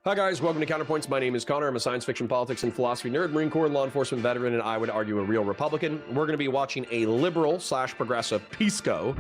Hi guys, welcome to Counterpoints. My name is Connor. I'm a science fiction, politics, and philosophy nerd, Marine Corps and law enforcement veteran, and I would argue a real Republican. We're going to be watching a liberal slash progressive Pisco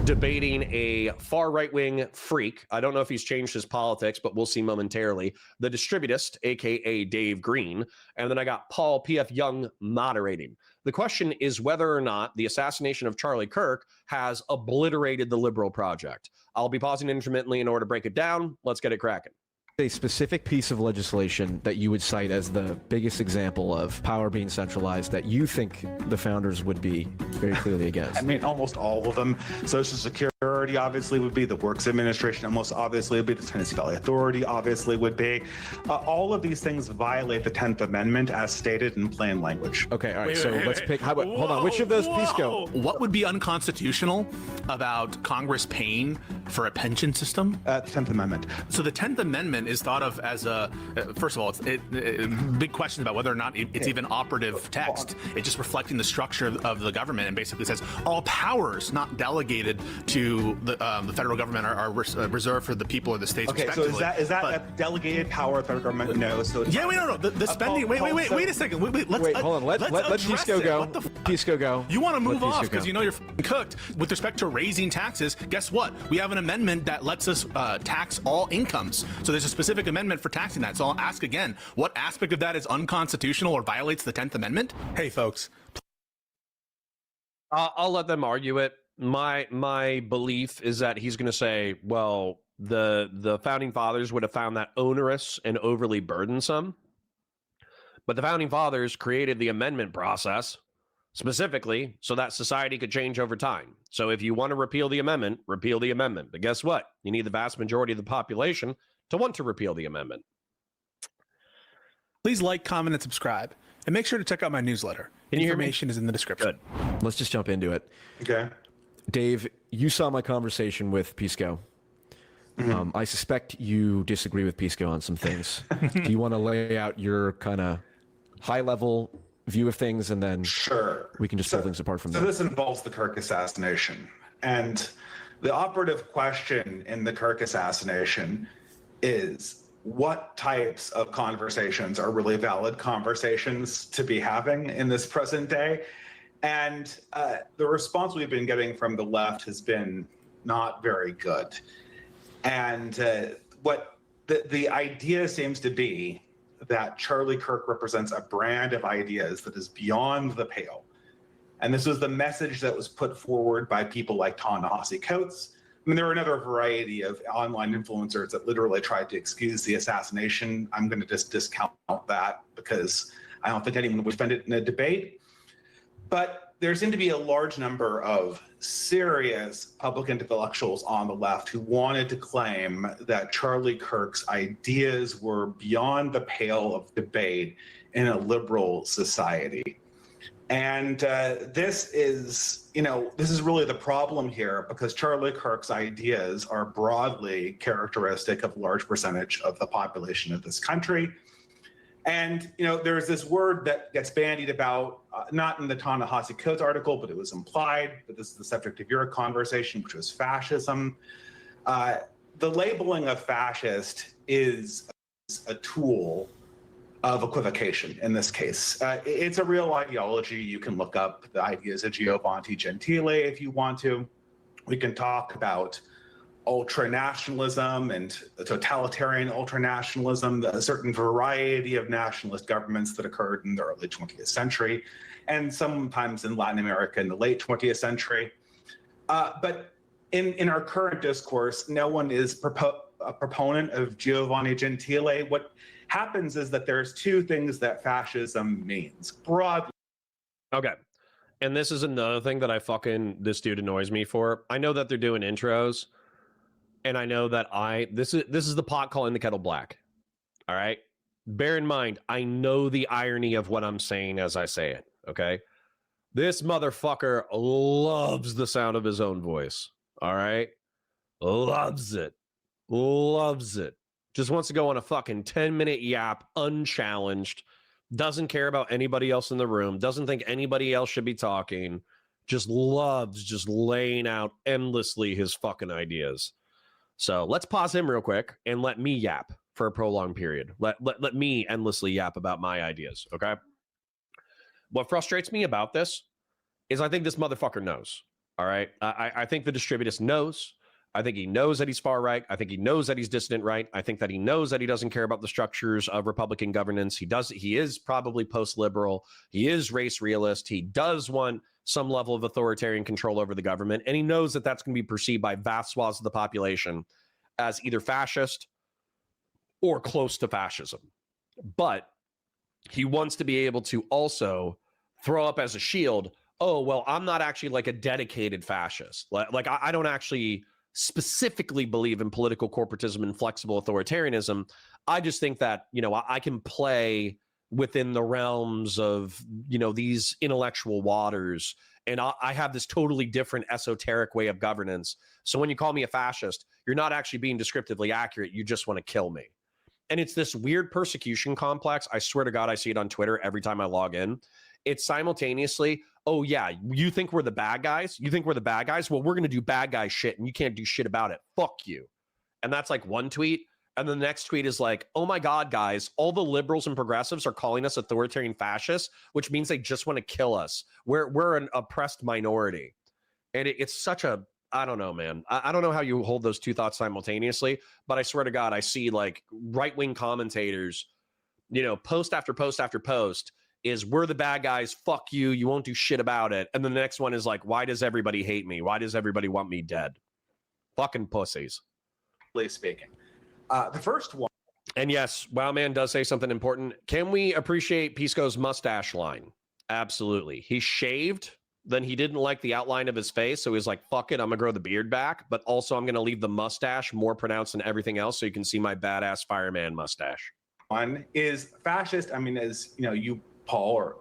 debating a far right-wing freak. I don't know if he's changed his politics, but we'll see momentarily. The Distributist, aka Dave Green, and then I got Paul P.F. Young moderating. The question is whether or not the assassination of Charlie Kirk has obliterated the liberal project. I'll be pausing intermittently in order to break it down. Let's get it cracking. A specific piece of legislation that you would cite as the biggest example of power being centralized that you think the founders would be very clearly against? I mean, almost all of them. Social Security obviously would be, the Works Administration almost obviously would be, the Tennessee Valley Authority obviously would be. All of these things violate the 10th Amendment as stated in plain language. Okay, all right, let's pick, how about, hold on, which of those, Pisco? What would be unconstitutional about Congress paying for a pension system? The 10th Amendment. So the 10th Amendment is thought of as a, first of all, big question about whether or not it's even operative text. It's just reflecting the structure of the government and basically says all powers not delegated to the federal government are reserved for the people or the states. Okay, so is that a delegated power of the federal government? No. So yeah, wait, no. The spending. Wait a second. Wait, hold on. Let Pisco go. Pisco go. You want to move off because you know you're cooked with respect to raising taxes. Guess what? We have an amendment that lets us tax all incomes. So there's a specific amendment for taxing that. So I'll ask again, what aspect of that is unconstitutional or violates the 10th Amendment? Hey, folks. I'll let them argue it. My belief is that he's going to say, well, the founding fathers would have found that onerous and overly burdensome. But the founding fathers created the amendment process specifically so that society could change over time. So if you want to repeal the amendment, repeal the amendment. But guess what? You need the vast majority of the population to want to repeal the amendment. Please like, comment, and subscribe. And make sure to check out my newsletter. Information is in the description. Good. Let's just jump into it. Okay. Dave, you saw my conversation with Pisco. Mm-hmm. I suspect you disagree with Pisco on some things. Do you want to lay out your kind of high-level view of things, and then we can just pull things apart from there? So this involves the Kirk assassination. And the operative question in the Kirk assassination is, what types of conversations are really valid conversations to be having in this present day? And the response we've been getting from the left has been not very good. And what the idea seems to be that Charlie Kirk represents a brand of ideas that is beyond the pale. And this was the message that was put forward by people like Ta-Nehisi Coates. I mean, there were another variety of online influencers that literally tried to excuse the assassination. I'm going to just discount that because I don't think anyone would defend it in a debate. But there seemed to be a large number of serious public intellectuals on the left who wanted to claim that Charlie Kirk's ideas were beyond the pale of debate in a liberal society. And this is really the problem here, because Charlie Kirk's ideas are broadly characteristic of a large percentage of the population of this country. And, there's this word that gets bandied about, not in the Ta-Nehisi Coates article, but it was implied, but this is the subject of your conversation, which was fascism. The labeling of fascist is a tool of equivocation in this case. It's a real ideology. You can look up the ideas of Giovanni Gentile if you want to. We can talk about ultranationalism and totalitarian ultranationalism, a certain variety of nationalist governments that occurred in the early 20th century, and sometimes in Latin America in the late 20th century. But in our current discourse, no one is a proponent of Giovanni Gentile. What happens is that there's two things that fascism means broadly. Okay. And this is another thing that this dude annoys me for. I know that they're doing intros, and I know that this is the pot calling the kettle black. All right. Bear in mind, I know the irony of what I'm saying as I say it. Okay. This motherfucker loves the sound of his own voice. All right. Loves it. Loves it. Just wants to go on a fucking 10-minute yap, unchallenged, doesn't care about anybody else in the room, doesn't think anybody else should be talking, just loves just laying out endlessly his fucking ideas. So let's pause him real quick and let me yap for a prolonged period. Let me endlessly yap about my ideas, okay? What frustrates me about this is I think this motherfucker knows, all right? I think the distributist knows. I think he knows that he's far right. I think he knows that he's dissident right. I think that he knows that he doesn't care about the structures of Republican governance. He is probably post-liberal. He is race realist. He does want some level of authoritarian control over the government. And he knows that that's going to be perceived by vast swaths of the population as either fascist or close to fascism. But he wants to be able to also throw up as a shield, oh, well, I'm not actually like a dedicated fascist. Like I don't actually specifically believe in political corporatism and flexible authoritarianism. I just think that, you know, I can play within the realms of, you know, these intellectual waters. And I have this totally different esoteric way of governance. So when you call me a fascist, you're not actually being descriptively accurate. You just want to kill me. And it's this weird persecution complex. I swear to God, I see it on Twitter every time I log in. It's simultaneously, oh yeah, you think we're the bad guys? You think we're the bad guys? Well, we're going to do bad guy shit and you can't do shit about it. Fuck you. And that's like one tweet. And the next tweet is like, oh my God, guys, all the liberals and progressives are calling us authoritarian fascists, which means they just want to kill us. We're an oppressed minority. And it's such a, I don't know, man. I don't know how you hold those two thoughts simultaneously, but I swear to God, I see like right-wing commentators, you know, post after post after post is we're the bad guys. Fuck you. You won't do shit about it. And then the next one is like, why does everybody hate me? Why does everybody want me dead? Fucking pussies. Speaking. The first one. And yes, Wowman does say something important. Can we appreciate Pisco's mustache line? Absolutely. He shaved, then he didn't like the outline of his face, so he's like, fuck it, I'm gonna grow the beard back, but also I'm gonna leave the mustache more pronounced than everything else so you can see my badass fireman mustache. One is fascist. I mean, as you know, you, Paul, or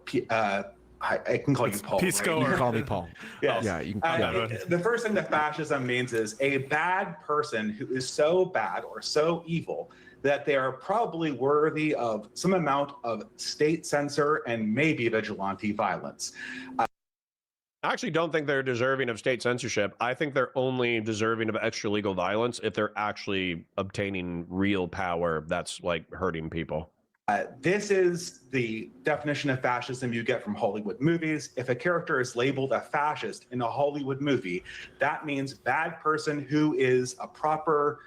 I can call you Paul. Pisco, right? You can call me Paul. Yes. Yeah, you can. The first thing that fascism means is a bad person who is so bad or so evil that they are probably worthy of some amount of state censor and maybe vigilante violence. I actually don't think they're deserving of state censorship. I think they're only deserving of extra legal violence if they're actually obtaining real power that's like hurting people. This is the definition of fascism you get from Hollywood movies. If a character is labeled a fascist in a Hollywood movie, that means bad person who is a proper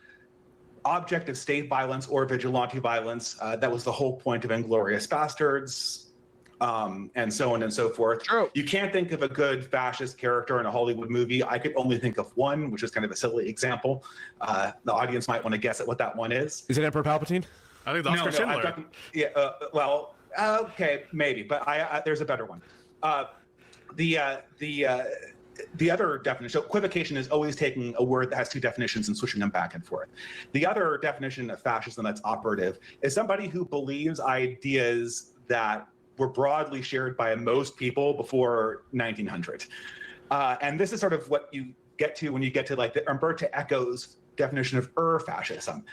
object of state violence or vigilante violence. That was the whole point of Inglourious Bastards, and so on and so forth. True. You can't think of a good fascist character in a Hollywood movie. I could only think of one, which is kind of a silly example. The audience might want to guess at what that one is. Is it Emperor Palpatine? I think that's Schindler. Well, okay, maybe, but there's a better one. The other definition, so equivocation is always taking a word that has two definitions and switching them back and forth. The other definition of fascism that's operative is somebody who believes ideas that were broadly shared by most people before 1900. And this is sort of what you get to when you get to like the Umberto Eco's definition of fascism.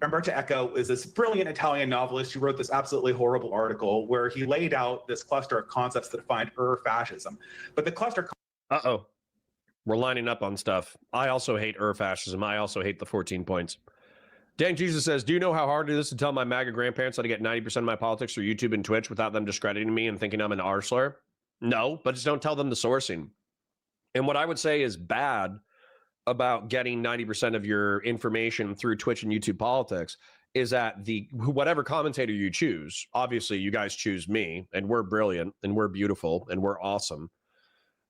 Umberto Eco is this brilliant Italian novelist who wrote this absolutely horrible article where he laid out this cluster of concepts that defined fascism. But the cluster... Uh-oh. We're lining up on stuff. I also hate fascism. I also hate the 14 points. Dan Jesus says, do you know how hard it is to tell my MAGA grandparents that I get 90% of my politics through YouTube and Twitch without them discrediting me and thinking I'm an R-slur? No, but just don't tell them the sourcing. And what I would say is bad about getting 90% of your information through Twitch and YouTube politics is that whatever commentator you choose, obviously you guys choose me and we're brilliant and we're beautiful and we're awesome.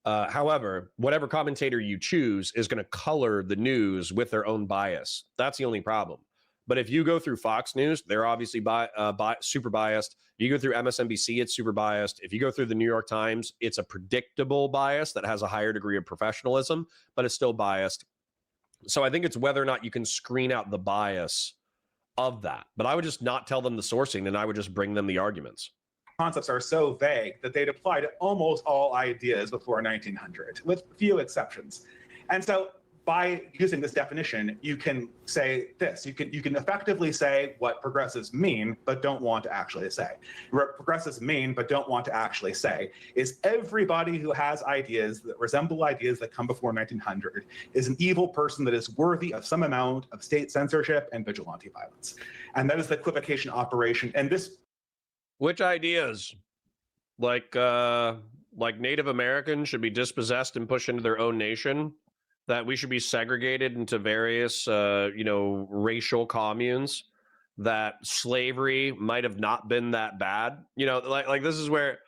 However, whatever commentator you choose is going to color the news with their own bias. That's the only problem. But if you go through Fox News, they're obviously super biased. You go through MSNBC, it's super biased. If you go through the New York Times, it's a predictable bias that has a higher degree of professionalism, but it's still biased. So I think it's whether or not you can screen out the bias of that. But I would just not tell them the sourcing, and I would just bring them the arguments. Concepts are so vague that they'd apply to almost all ideas before 1900, with few exceptions. And so by using this definition, you can say this. You can effectively say what progressives mean, but don't want to actually say. What progressives mean, but don't want to actually say, is everybody who has ideas that resemble ideas that come before 1900 is an evil person that is worthy of some amount of state censorship and vigilante violence. And that is the equivocation operation. And this. Which ideas? Like Native Americans should be dispossessed and pushed into their own nation? That we should be segregated into various, racial communes, that slavery might have not been that bad. Like this is where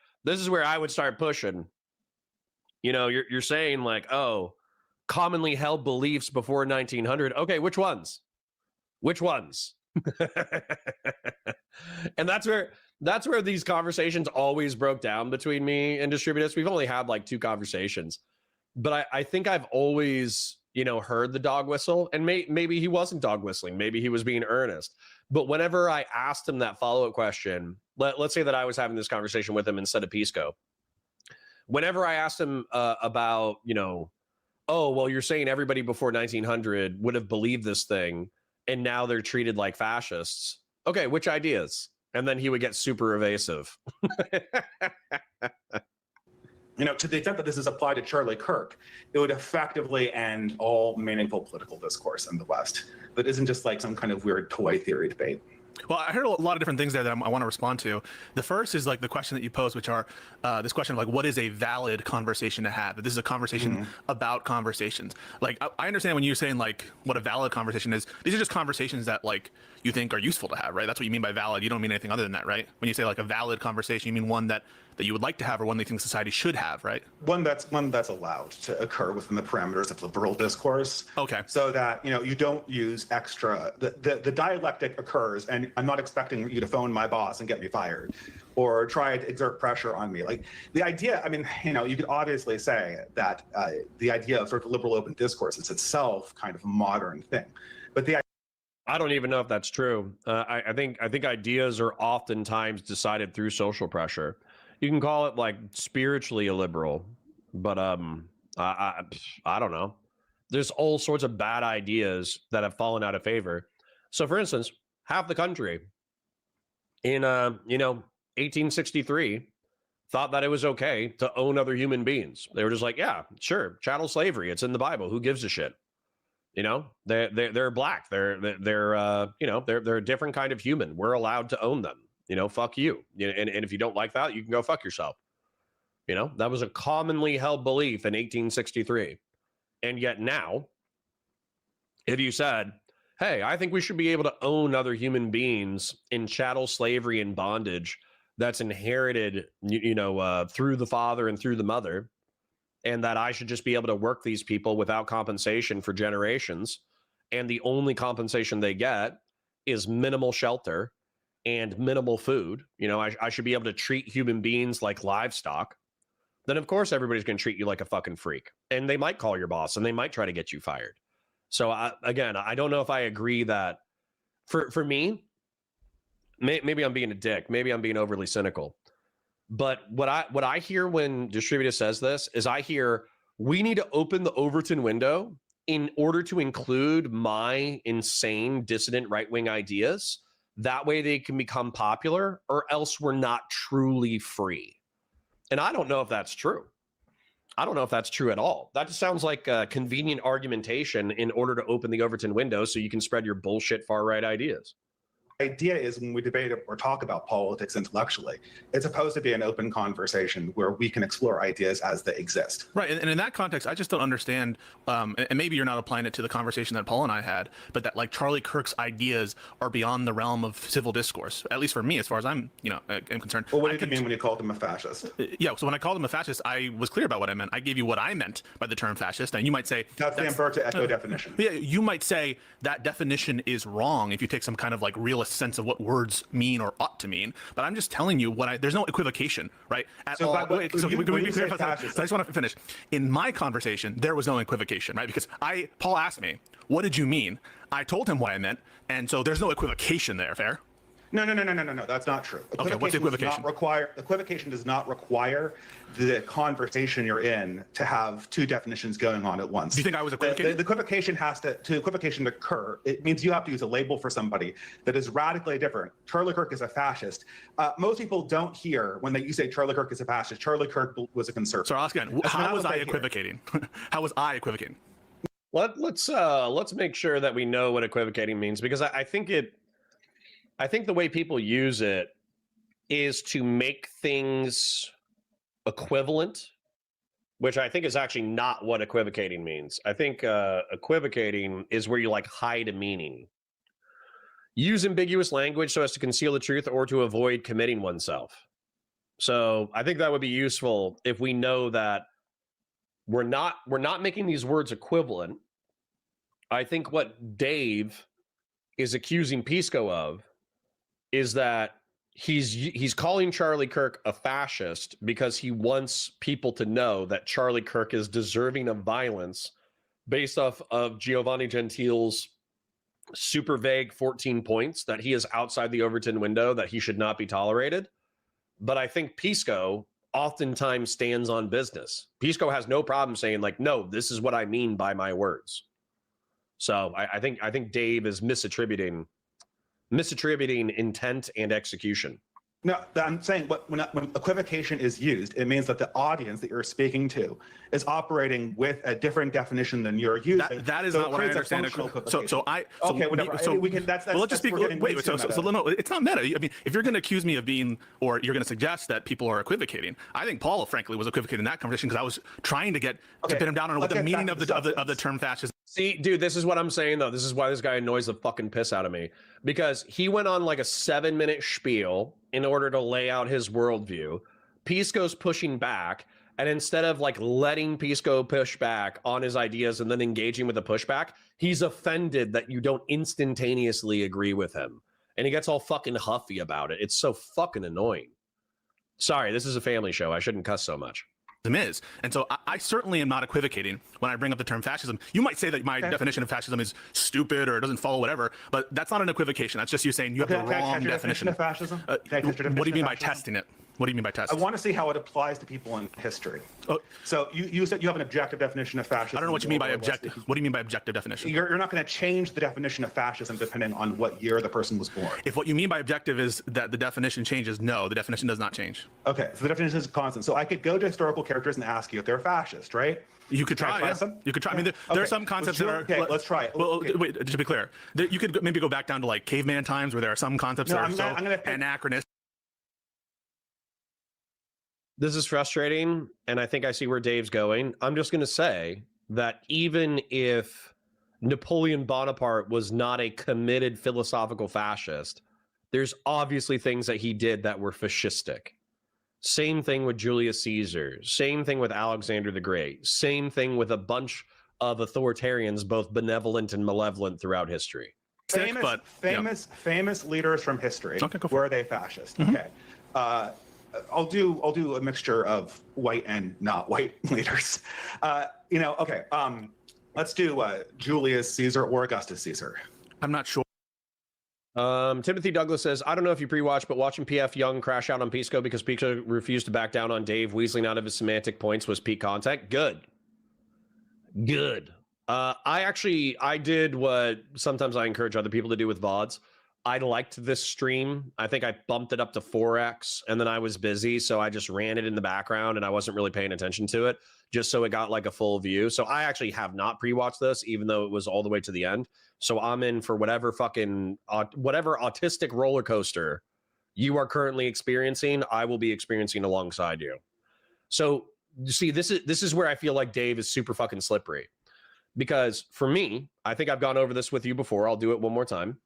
I would start pushing. You're saying like, oh, commonly held beliefs before 1900. Okay, which ones? And that's where these conversations always broke down between me and Distributist. We've only had like 2 conversations. But I think I've always, heard the dog whistle, and maybe he wasn't dog whistling. Maybe he was being earnest. But whenever I asked him that follow-up question, let's say that I was having this conversation with him instead of Pisco. Whenever I asked him about, oh, well, you're saying everybody before 1900 would have believed this thing, and now they're treated like fascists. Okay, which ideas? And then he would get super evasive. To the extent that this is applied to Charlie Kirk, it would effectively end all meaningful political discourse in the West. That isn't just like some kind of weird toy theory debate. Well, I heard a lot of different things there that I want to respond to. The first is like the question that you posed, which are this question of like, what is a valid conversation to have? That this is a conversation about conversations. Like, I understand when you're saying like what a valid conversation is. These are just conversations that like you think are useful to have, right? That's what you mean by valid. You don't mean anything other than that, right? When you say like a valid conversation, you mean one that you would like to have, or one that you think society should have, right? One that's allowed to occur within the parameters of liberal discourse. Okay. So that you don't use extra. The dialectic occurs, and I'm not expecting you to phone my boss and get me fired, or try to exert pressure on me. Like the idea. I mean, you could obviously say that the idea of sort of liberal open discourse is itself kind of a modern thing, but I don't even know if that's true. I think ideas are oftentimes decided through social pressure. You can call it like spiritually illiberal, but I don't know. There's all sorts of bad ideas that have fallen out of favor. So, for instance, half the country in 1863 thought that it was okay to own other human beings. They were just like, yeah, sure, chattel slavery. It's in the Bible. Who gives a shit? They're black. They're a different kind of human. We're allowed to own them. Fuck you. And if you don't like that, you can go fuck yourself. That was a commonly held belief in 1863. And yet now, if you said, hey, I think we should be able to own other human beings in chattel slavery and bondage that's inherited, through the father and through the mother, and that I should just be able to work these people without compensation for generations, and the only compensation they get is minimal shelter and minimal food. I should be able to treat human beings like livestock. Then of course everybody's going to treat you like a fucking freak, and they might call your boss and they might try to get you fired. So I don't know if I agree that for me, maybe I'm being a dick, maybe I'm being overly cynical, but what I hear when Distributist says this is I hear we need to open the Overton window in order to include my insane dissident right-wing ideas. That way they can become popular, or else we're not truly free. And I don't know if that's true. I don't know if that's true at all. That just sounds like a convenient argumentation in order to open the Overton window so you can spread your bullshit far-right ideas. Idea is when we debate or talk about politics intellectually, it's supposed to be an open conversation where we can explore ideas as they exist. Right, and in that context, I just don't understand, and maybe you're not applying it to the conversation that Paul and I had, but that like Charlie Kirk's ideas are beyond the realm of civil discourse, at least for me, as far as I'm concerned. Well, what did you mean when you called him a fascist? Yeah, so when I called him a fascist, I was clear about what I meant. I gave you what I meant by the term fascist, and you might say that's the Umberto Eco definition. Yeah, you might say that definition is wrong if you take some kind of like realist sense of what words mean or ought to mean. But I'm just telling you there's no equivocation, right? At all. So can we be clear about that? So I just want to finish. In my conversation, there was no equivocation, right? Because Paul asked me, what did you mean? I told him what I meant, and so there's no equivocation there, fair? No. That's not true. Okay, what's equivocation? Equivocation does not require the conversation you're in to have two definitions going on at once. Do you think I was equivocating? The equivocation to equivocation to occur. It means you have to use a label for somebody that is radically different. Charlie Kirk is a fascist. Most people don't hear when you say Charlie Kirk is a fascist. Charlie Kirk was a conservative. So I'll ask again. How was I equivocating? How was I equivocating? Let's make sure that we know what equivocating means, because I think the way people use it is to make things equivalent, which I think is actually not what equivocating means. I think equivocating is where you like hide a meaning. Use ambiguous language so as to conceal the truth or to avoid committing oneself. So I think that would be useful if we know that we're not making these words equivalent. I think what Dave is accusing Pisco of is that he's calling Charlie Kirk a fascist because he wants people to know that Charlie Kirk is deserving of violence based off of Giovanni Gentile's super vague 14 points that he is outside the Overton window, that he should not be tolerated. But I think Pisco oftentimes stands on business. Pisco has no problem saying, like, no, this is what I mean by my words. So I think Dave is misattributing intent and execution. No, I'm saying when equivocation is used, it means that the audience that you're speaking to is operating with a different definition than you're using. That is not what I understand. Let's just speak. Wait, so no, it's not meta. I mean, if you're going to accuse me of being, or you're going to suggest that people are equivocating, I think Paul, frankly, was equivocating in that conversation because I was trying to pin him down on what the meaning of the term fascism. See, dude, this is what I'm saying, though. This is why this guy annoys the fucking piss out of me, because he went on like a 7-minute spiel in order to lay out his worldview. Pisco's pushing back, and instead of like letting Pisco push back on his ideas and then engaging with the pushback, he's offended that you don't instantaneously agree with him, and he gets all fucking huffy about it. It's so fucking annoying. Sorry, this is a family show. I shouldn't cuss so much. Is. And so I certainly am not equivocating when I bring up the term fascism. You might say that my definition of fascism is stupid or it doesn't follow whatever, but that's not an equivocation. That's just you saying you have the wrong definition of fascism. What do you mean by testing it? What do you mean by testing? I want to see how it applies to people in history. So you said you have an objective definition of fascism. I don't know what you mean by objective. What do you mean by objective definition? You're not going to change the definition of fascism depending on what year the person was born. If what you mean by objective is that the definition changes, no, the definition does not change. Okay, so the definition is constant. So I could go to historical characters and ask you if they're fascist, right? You could try, yeah. You could try. I mean, there are some concepts that are... Okay, let's try it. Well, wait, to be clear, you could maybe go back down to like caveman times where there are some concepts that are anachronistic. This is frustrating, and I think I see where Dave's going. I'm just going to say that even if Napoleon Bonaparte was not a committed philosophical fascist, there's obviously things that he did that were fascistic. Same thing with Julius Caesar. Same thing with Alexander the Great. Same thing with a bunch of authoritarians, both benevolent and malevolent throughout history. Famous leaders from history. Okay, were they fascist? Mm-hmm. Okay. I'll do a mixture of white and not white leaders. Okay. Let's do Julius Caesar or Augustus Caesar. I'm not sure. Timothy Douglas says, I don't know if you pre-watched, but watching PF Young crash out on Pisco because Pisco refused to back down on Dave weaseling out of his semantic points was peak content. Good. I did what sometimes I encourage other people to do with VODs. I liked this stream. I think I bumped it up to 4x, and then I was busy, so I just ran it in the background, and I wasn't really paying attention to it, just so it got like a full view. So I actually have not pre-watched this, even though it was all the way to the end. So I'm in for whatever autistic roller coaster you are currently experiencing, I will be experiencing alongside you. So you see, this is where I feel like Dave is super fucking slippery, because for me, I think I've gone over this with you before. I'll do it one more time.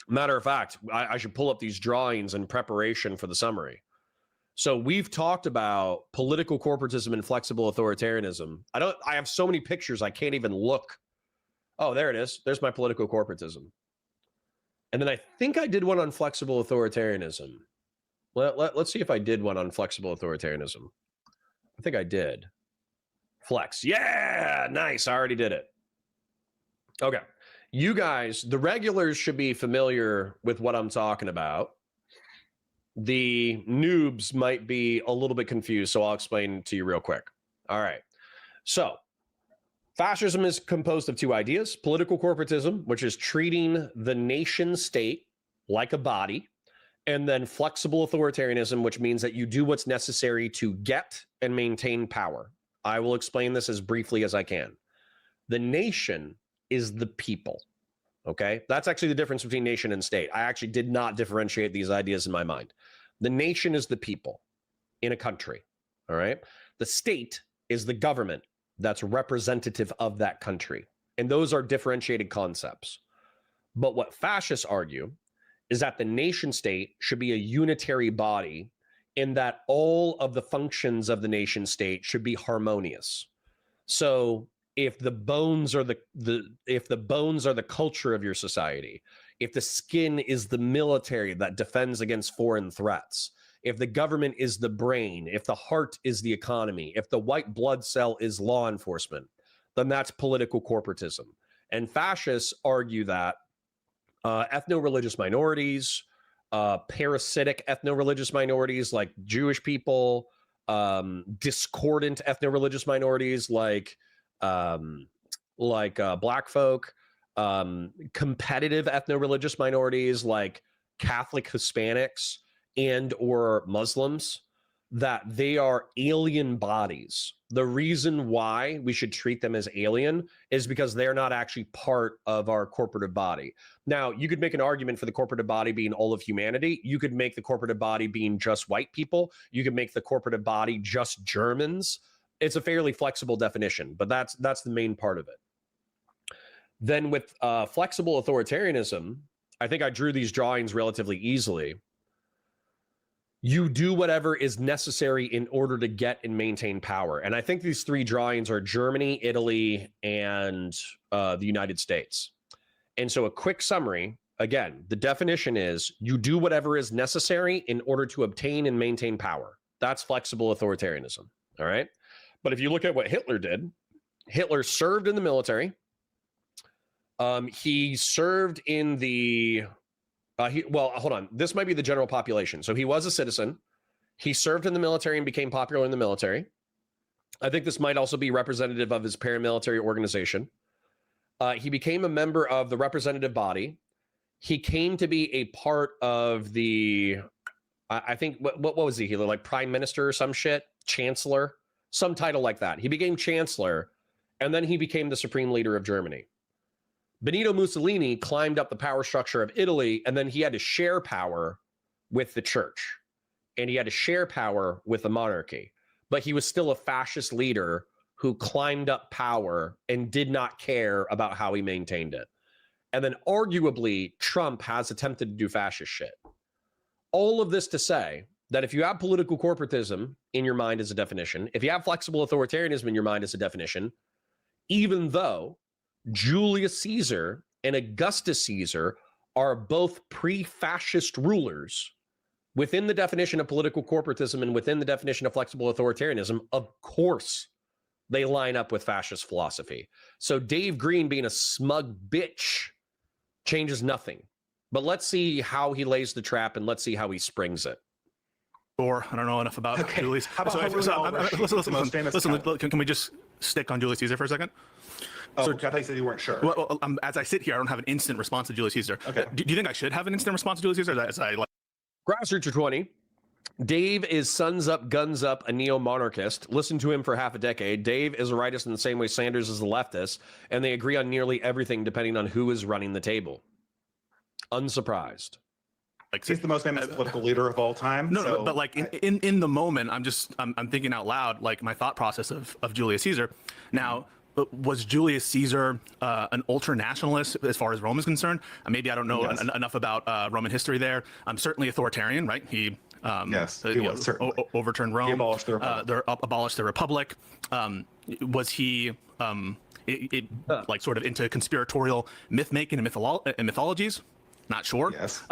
Matter of fact, I should pull up these drawings in preparation for the summary. So we've talked about political corporatism and flexible authoritarianism. I have so many pictures I can't even look. Oh, there it is. There's my political corporatism. And then I think I did one on flexible authoritarianism. Let's see if I did one on flexible authoritarianism. I think I did. Flex. Yeah, nice. I already did it. Okay. You guys, the regulars, should be familiar with what I'm talking about. The noobs might be a little bit confused, so I'll explain to you real quick. All right. So, fascism is composed of two ideas: political corporatism, which is treating the nation state like a body, and then flexible authoritarianism, which means that you do what's necessary to get and maintain power. I will explain this as briefly as I can. The nation is the people. Okay, that's actually the difference between nation and state. I actually did not differentiate these ideas in my mind. The nation is the people in a country. All right, the state is the government that's representative of that country, and those are differentiated concepts. But what fascists argue is that the nation state should be a unitary body, in that all of the functions of the nation state should be harmonious. So if the bones are the culture of your society, if the skin is the military that defends against foreign threats, if the government is the brain, if the heart is the economy, if the white blood cell is law enforcement, then that's political corporatism. And fascists argue that ethno-religious minorities, parasitic ethno-religious minorities like Jewish people, discordant ethno-religious minorities like black folk, competitive ethno-religious minorities like Catholic Hispanics and or Muslims, that they are alien bodies. The reason why we should treat them as alien is because they're not actually part of our corporative body. Now, you could make an argument for the corporative body being all of humanity. You could make the corporative body being just white people. You could make the corporative body just Germans. It's a fairly flexible definition, but that's the main part of it. Then with flexible authoritarianism, I think I drew these drawings relatively easily. You do whatever is necessary in order to get and maintain power. And I think these three drawings are Germany, Italy, and the United States. And so a quick summary, again, the definition is you do whatever is necessary in order to obtain and maintain power. That's flexible authoritarianism, all right? But if you look at what Hitler did, Hitler served in the military. He served in the... well, hold on. This might be the general population. So he was a citizen. He served in the military and became popular in the military. I think this might also be representative of his paramilitary organization. He became a member of the representative body. He came to be a part of the, I think, what was he? He was like prime minister or some shit, chancellor, some title like that. He became chancellor, and then he became the supreme leader of Germany. Benito Mussolini climbed up the power structure of Italy, and then he had to share power with the church, and he had to share power with the monarchy. But he was still a fascist leader who climbed up power and did not care about how he maintained it. And then arguably, Trump has attempted to do fascist shit. All of this to say that if you have political corporatism in your mind as a definition, if you have flexible authoritarianism in your mind as a definition, even though Julius Caesar and Augustus Caesar are both pre-fascist rulers, within the definition of political corporatism and within the definition of flexible authoritarianism, of course, they line up with fascist philosophy. So Dave Green being a smug bitch changes nothing. But let's see how he lays the trap, and let's see how he springs it. Or I don't know enough about Julius. Listen, can we just stick on Julius Caesar for a second? Oh, so, I thought you said you weren't sure. Well, as I sit here, I don't have an instant response to Julius Caesar. Okay. Do you think I should have an instant response to Julius Caesar? As I like. Grassroots 20. Dave is suns up, guns up, a neo-monarchist. Listen to him for half a decade. Dave is a rightist in the same way Sanders is a leftist, and they agree on nearly everything depending on who is running the table. Unsurprised. Like, he's the most famous political leader of all time. No, so but like in the moment, I'm thinking out loud, like my thought process of Julius Caesar. Now, was Julius Caesar an ultra-nationalist as far as Rome is concerned? Maybe I don't know enough about Roman history there. I'm certainly authoritarian, right? He overturned Rome. He abolished the Republic. Abolished the Republic. Was he like sort of into conspiratorial myth-making and mythologies? Not sure. Yes.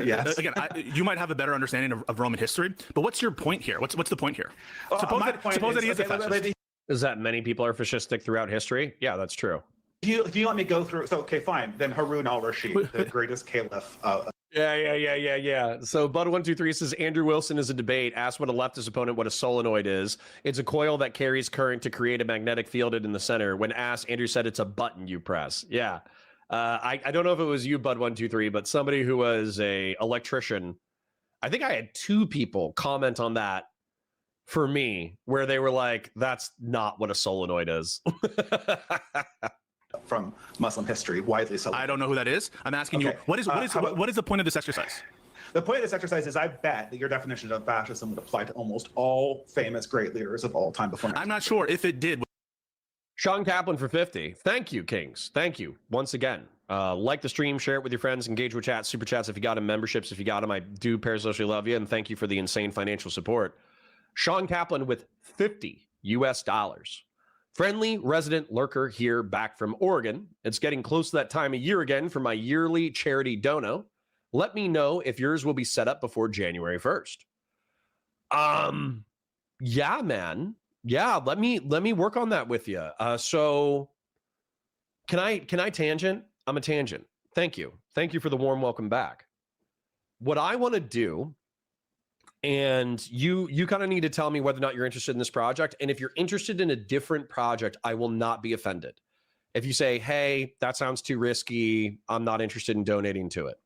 Yes. Again, you might have a better understanding of Roman history, but what's your point here? What's the point here? Suppose that he is a fascist. Is that many people are fascistic throughout history? Yeah, that's true. If you let me go through, so okay, fine. Then Harun al-Rashid, the greatest caliph. Yeah. So Bud123 says Andrew Wilson is a debate. Asked what a leftist opponent what a solenoid is. It's a coil that carries current to create a magnetic field in the center. When asked, Andrew said it's a button you press. Yeah. I don't know if it was you, Bud123, but somebody who was a electrician. I think I had 2 people comment on that for me, where they were like, "That's not what a solenoid is." From Muslim history, widely so. I don't know who that is. I'm asking you, what is the point of this exercise? The point of this exercise is I bet that your definition of fascism would apply to almost all famous great leaders of all time before. I'm not sure if it did. Sean Kaplan for 50. Thank you, Kings. Thank you once again. Like the stream, share it with your friends, engage with chats, super chats if you got them, memberships if you got them. I do parasocially love you, and thank you for the insane financial support. Sean Kaplan with $50 US. Friendly resident lurker here back from Oregon. It's getting close to that time of year again for my yearly charity dono. Let me know if yours will be set up before January 1st. Yeah, man. Yeah, let me work on that with you. So can I tangent? I'm a tangent. Thank you. Thank you for the warm welcome back. What I want to do, and you kind of need to tell me whether or not you're interested in this project. And if you're interested in a different project, I will not be offended. If you say, hey, that sounds too risky, I'm not interested in donating to it.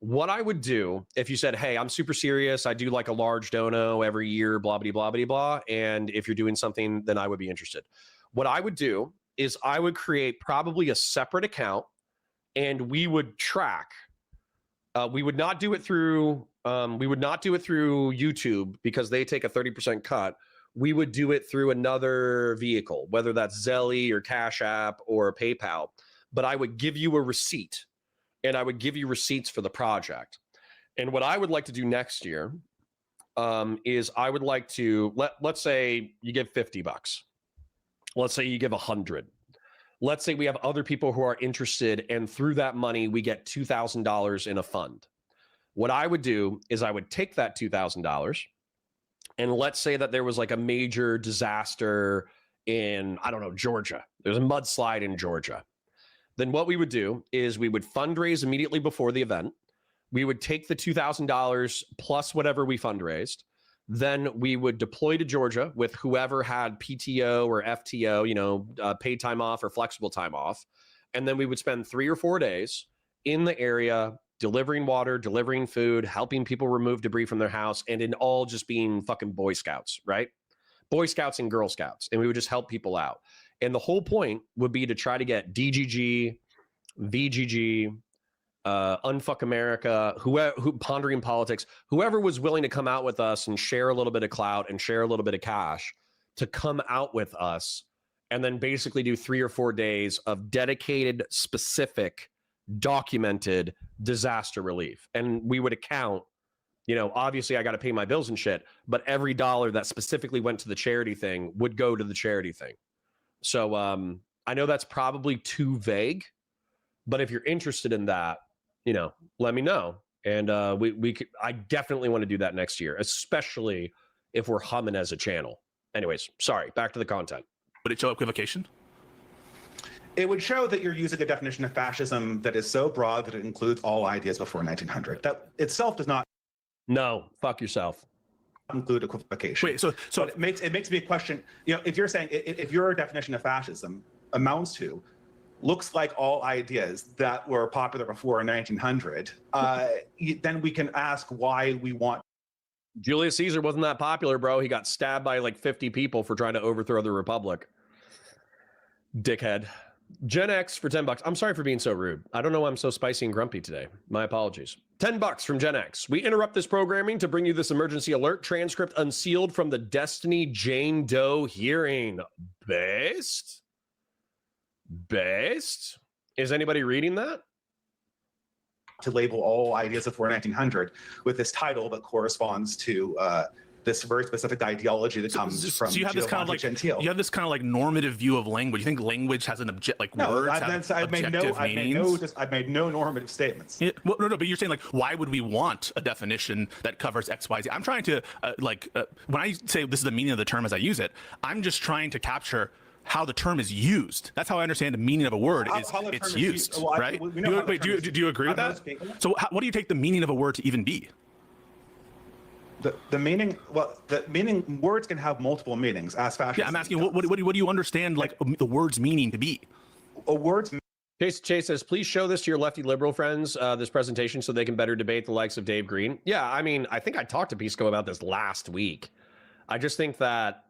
What I would do if you said, hey, I'm super serious, I do like a large dono every year, blah, blah, blah, blah, blah. And if you're doing something, then I would be interested. What I would do is I would create probably a separate account, and we would track. We would not do it through YouTube because they take a 30% cut. We would do it through another vehicle, whether that's Zelly or Cash App or PayPal. But I would give you a receipt, and I would give you receipts for the project. And what I would like to do next year is I would like to let's say you give $50. Let's say you give 100. Let's say we have other people who are interested, and through that money, we get $2,000 in a fund. What I would do is I would take that $2,000, and let's say that there was like a major disaster in, I don't know, Georgia. There's a mudslide in Georgia. Then what we would do is we would fundraise immediately before the event. We would take the $2,000 plus whatever we fundraised. Then we would deploy to Georgia with whoever had PTO or FTO, paid time off or flexible time off. And then we would spend 3 or 4 days in the area, delivering water, delivering food, helping people remove debris from their house, and in all just being fucking Boy Scouts, right? Boy Scouts and Girl Scouts. And we would just help people out. And the whole point would be to try to get DGG, VGG, Unfuck America, who Pondering Politics, whoever was willing to come out with us and share a little bit of clout and share a little bit of cash to come out with us, and then basically do 3 or 4 days of dedicated, specific, documented disaster relief. And we would account, obviously I got to pay my bills and shit, but every dollar that specifically went to the charity thing would go to the charity thing. So I know that's probably too vague, but if you're interested in that, let me know. And I definitely want to do that next year, especially if we're humming as a channel. Anyways, sorry, back to the content. Would it show equivocation? It would show that you're using a definition of fascism that is so broad that it includes all ideas before 1900. That itself does not. No, fuck yourself. Include equivocation. Wait, so it makes me question. If you're saying if your definition of fascism amounts to looks like all ideas that were popular before 1900, then we can ask why we want. Julius Caesar wasn't that popular, bro. He got stabbed by like 50 people for trying to overthrow the Republic. Dickhead. Gen X for $10. I'm sorry for being so rude. I don't know why I'm so spicy and grumpy today. My apologies. $10 from Gen X. We interrupt this programming to bring you this emergency alert. Transcript unsealed from the Destiny Jane Doe hearing. Based? Is anybody reading that? To label all ideas before 1900 with this title that corresponds to this very specific ideology that comes from. So you have this kind of like Gentile. You have this kind of like normative view of language. You think language has an words have objective meanings? I've made no normative statements. Yeah, well, no, but you're saying like, why would we want a definition that covers X, Y, Z? I'm trying to when I say this is the meaning of the term as I use it, I'm just trying to capture how the term is used. That's how I understand the meaning of a word is how the it's term is used, well, right? we know how the Wait, term is do you agree with I'm that? not speaking. So what do you take the meaning of a word to even be? The meaning, well, the meaning, words can have multiple meanings, as fascism. Yeah, I'm asking, what do you understand like the word's meaning to be? A word's Chase says, please show this to your lefty liberal friends, this presentation, so they can better debate the likes of Dave Green. Yeah, I mean, I think I talked to Pisco about this last week. I just think that,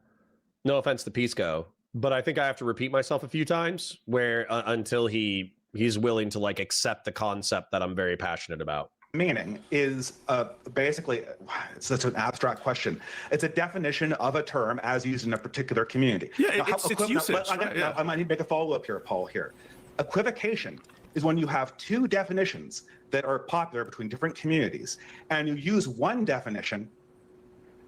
no offense to Pisco, but I think I have to repeat myself a few times where until he's willing to like accept the concept that I'm very passionate about. meaning is basically, it's such an abstract question. It's a definition of a term as used in a particular community. Yeah, it's usage. I might need to make a follow-up here, Paul, here. Equivocation is when you have two definitions that are popular between different communities, and you use one definition,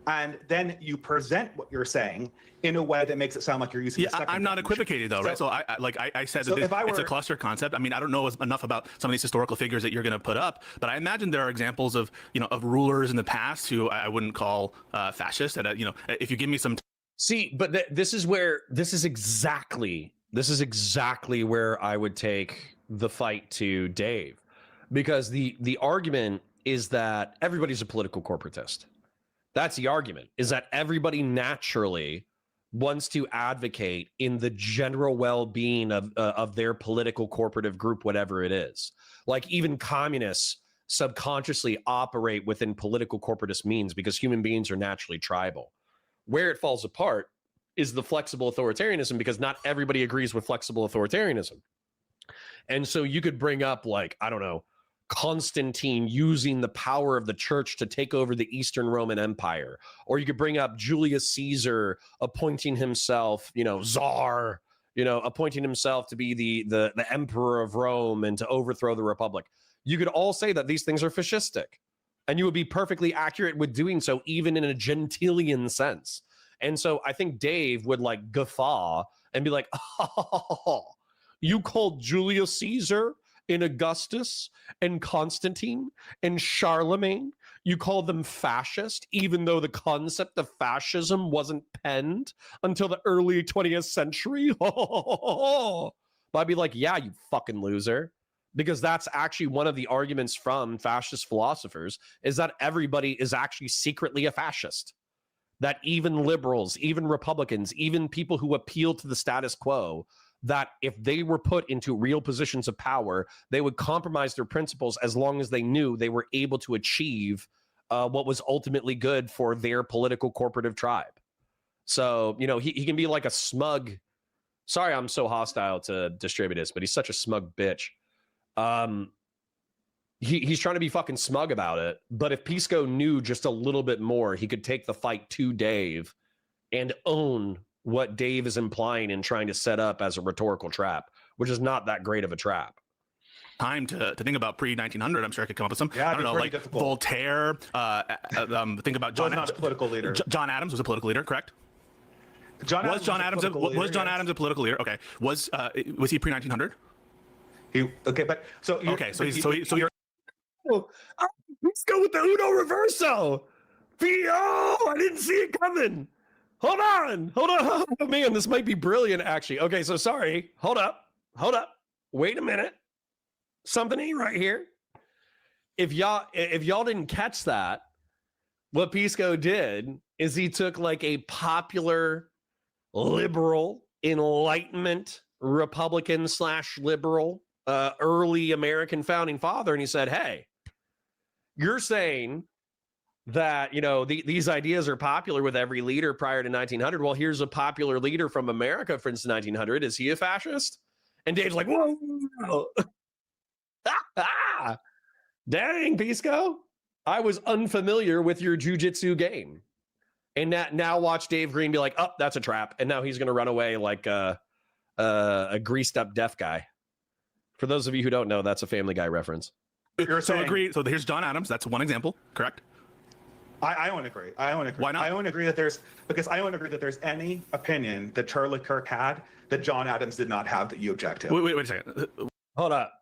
and then you present what you're saying in a way that makes it sound like you're using the second I'm not definition. equivocating though, right? So I said that it's a cluster concept. I mean, I don't know enough about some of these historical figures that you're going to put up, but I imagine there are examples of, of rulers in the past who I wouldn't call fascist. And if you give me some See, but this is exactly where I would take the fight to Dave, because the argument is that everybody's a political corporatist. That's the argument, is that everybody naturally wants to advocate in the general well-being of their political corporative group, whatever it is. Like even communists subconsciously operate within political corporatist means because human beings are naturally tribal. Where it falls apart is the flexible authoritarianism, because not everybody agrees with flexible authoritarianism. And so you could bring up, like, I don't know, Constantine using the power of the church to take over the Eastern Roman Empire, or you could bring up Julius Caesar appointing himself, czar, appointing himself to be the emperor of Rome and to overthrow the republic. You could all say that these things are fascistic, and you would be perfectly accurate with doing so, even in a gentilian sense. And so I think Dave would like guffaw and be like, oh, you called Julius Caesar and Augustus and Constantine and Charlemagne, you call them fascist, even though the concept of fascism wasn't penned until the early 20th century. But I'd be like, yeah, you fucking loser. Because that's actually one of the arguments from fascist philosophers, is that everybody is actually secretly a fascist. That even liberals, even Republicans, even people who appeal to the status quo, that if they were put into real positions of power, they would compromise their principles as long as they knew they were able to achieve what was ultimately good for their political corporative tribe. So, he can be like a smug, sorry, I'm so hostile to Distributist, but he's such a smug bitch. He's trying to be fucking smug about it. But if Pisco knew just a little bit more, he could take the fight to Dave and own what Dave is implying and trying to set up as a rhetorical trap, which is not that great of a trap. Time to think about pre-1900, I'm sure I could come up with some. Yeah, I don't know, like difficult. Voltaire. Think about John. Was not a political leader. John Adams was a political leader, correct? John Adams Adams a political leader? Okay. Was he pre-1900? So you're. Let's go with the Uno Reverso. I didn't see it coming. Hold on. Oh, man, this might be brilliant, actually. Okay, so sorry. Hold up. Wait a minute. Something ain't right here. If y'all didn't catch that, what Pisco did is he took like a popular liberal Enlightenment Republican / liberal early American founding father, and he said, hey, you're saying that, these ideas are popular with every leader prior to 1900. Well, here's a popular leader from America since 1900. Is he a fascist? And Dave's like, whoa. Dang, Pisco. I was unfamiliar with your jujitsu game. And now watch Dave Green be like, oh, that's a trap. And now he's going to run away like a greased up deaf guy. For those of you who don't know, that's a Family Guy reference. Agree. So here's John Adams. That's one example, correct? I don't agree. Why not? I don't agree that there's any opinion that Charlie Kirk had that John Adams did not have that you object to. Wait a second. Hold up.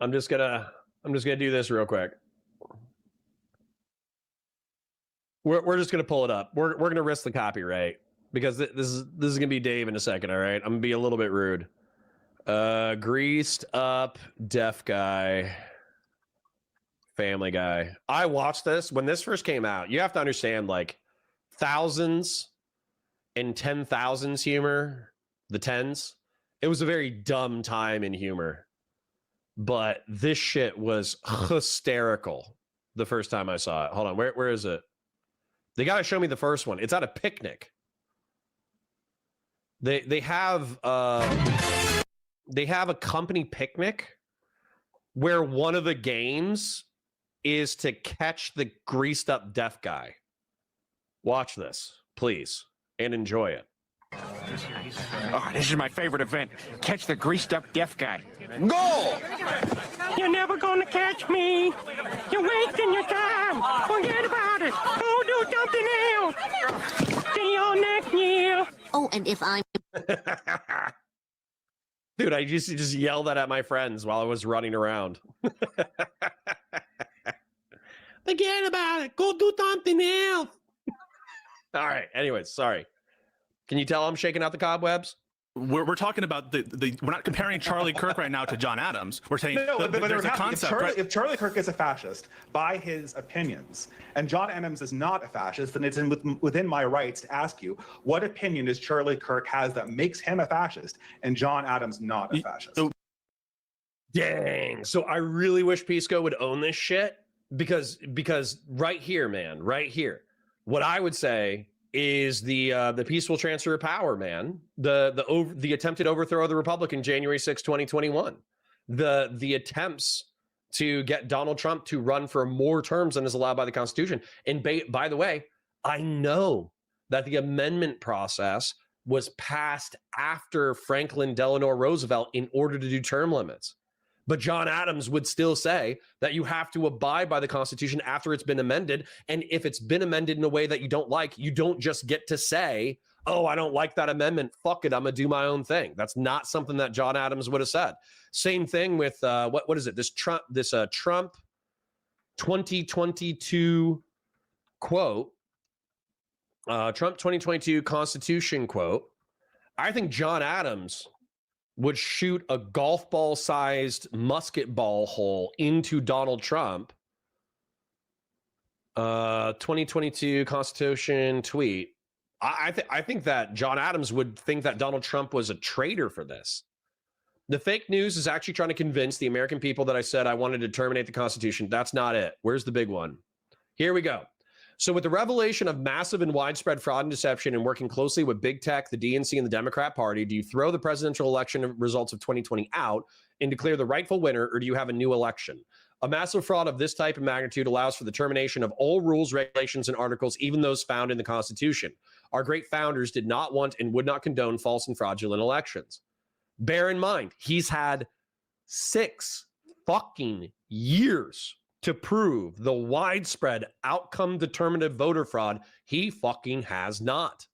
I'm just gonna do this real quick. We're just gonna pull it up. We're gonna risk the copyright. because this is gonna be Dave in a second. All right, I'm gonna be a little bit rude. Greased up deaf guy, Family Guy. I watched this when this first came out. You have to understand, like, thousands and 10,000s humor, the tens. It was a very dumb time in humor, but this shit was hysterical the first time I saw it. Hold on, where is it? They got to show me the first one. It's at a picnic. They have a company picnic where one of the games is to catch the greased up deaf guy. Watch this, please, and enjoy it. Oh, this is my favorite event. Catch the greased up deaf guy. Go! You're never gonna catch me. You're wasting your time. Forget about it. Go do something else. See you next year. Oh, and if I'm Dude, I used to just yell that at my friends while I was running around. Forget about it. Go do something else. All right. Anyways, sorry. Can you tell I'm shaking out the cobwebs? We're talking about the we're not comparing Charlie Kirk right now to John Adams. We're saying But there's a concept. if Charlie Kirk is a fascist by his opinions, and John Adams is not a fascist, then it's within my rights to ask you, what opinion does Charlie Kirk has that makes him a fascist, and John Adams not a fascist? Dang. So I really wish Pisco would own this shit because right here, man, right here, what I would say is the peaceful transfer of power, man. The attempted overthrow of the Republic in January 6, 2021. The attempts to get Donald Trump to run for more terms than is allowed by the Constitution. And by the way, I know that the amendment process was passed after Franklin Delano Roosevelt in order to do term limits. But John Adams would still say that you have to abide by the Constitution after it's been amended. And if it's been amended in a way that you don't like, you don't just get to say, oh, I don't like that amendment. Fuck it. I'm going to do my own thing. That's not something that John Adams would have said. Same thing with what is it? This Trump 2022 quote, Trump 2022 Constitution quote. I think John Adams would shoot a golf ball sized musket ball hole into Donald Trump. 2022 Constitution tweet. I think that John Adams would think that Donald Trump was a traitor for this. The fake news is actually trying to convince the American people that I said I wanted to terminate the Constitution. That's not it. Where's the big one? Here we go. So with the revelation of massive and widespread fraud and deception and working closely with big tech, the DNC, and the Democrat Party, do you throw the presidential election results of 2020 out and declare the rightful winner, or do you have a new election? A massive fraud of this type and magnitude allows for the termination of all rules, regulations, and articles, even those found in the Constitution. Our great founders did not want and would not condone false and fraudulent elections. Bear in mind, he's had 6 fucking years to prove the widespread outcome determinative voter fraud. He fucking has not.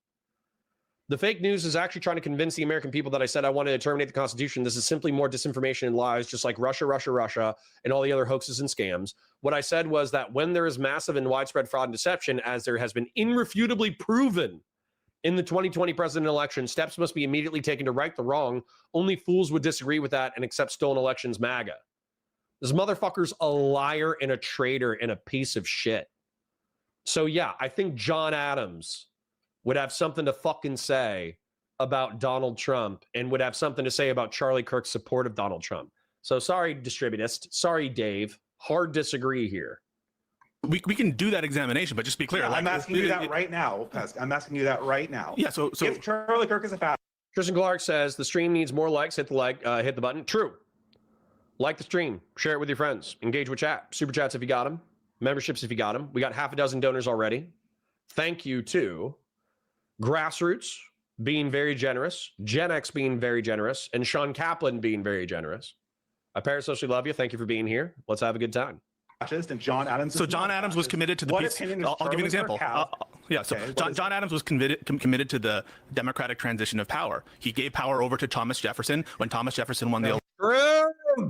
The fake news is actually trying to convince the American people that I said I wanted to terminate the Constitution. This is simply more disinformation and lies, just like Russia, Russia, Russia, and all the other hoaxes and scams. What I said was that when there is massive and widespread fraud and deception, as there has been irrefutably proven in the 2020 presidential election, steps must be immediately taken to right the wrong. Only fools would disagree with that and accept stolen elections MAGA. This motherfucker's a liar and a traitor and a piece of shit. So yeah, I think John Adams would have something to fucking say about Donald Trump and would have something to say about Charlie Kirk's support of Donald Trump. So sorry, Distributist. Sorry, Dave. Hard disagree here. We can do that examination, but just be clear. Yeah, like, I'm asking you that right now, Pesca. I'm asking you that right now. Yeah, so if Charlie Kirk is a fascist. Tristan Clark says the stream needs more likes. Hit the button. True. Like the stream, share it with your friends, engage with chat, super chats if you got them, memberships if you got them. We got half a dozen donors already. Thank you to Grassroots being very generous, Gen X being very generous, and Sean Kaplan being very generous. I parasocially love you. Thank you for being here. Let's have a good time. And John Adams. So John Adams was committed to the peace. I'll give you an example. John Adams was committed to the democratic transition of power. He gave power over to Thomas Jefferson when Thomas Jefferson won the election.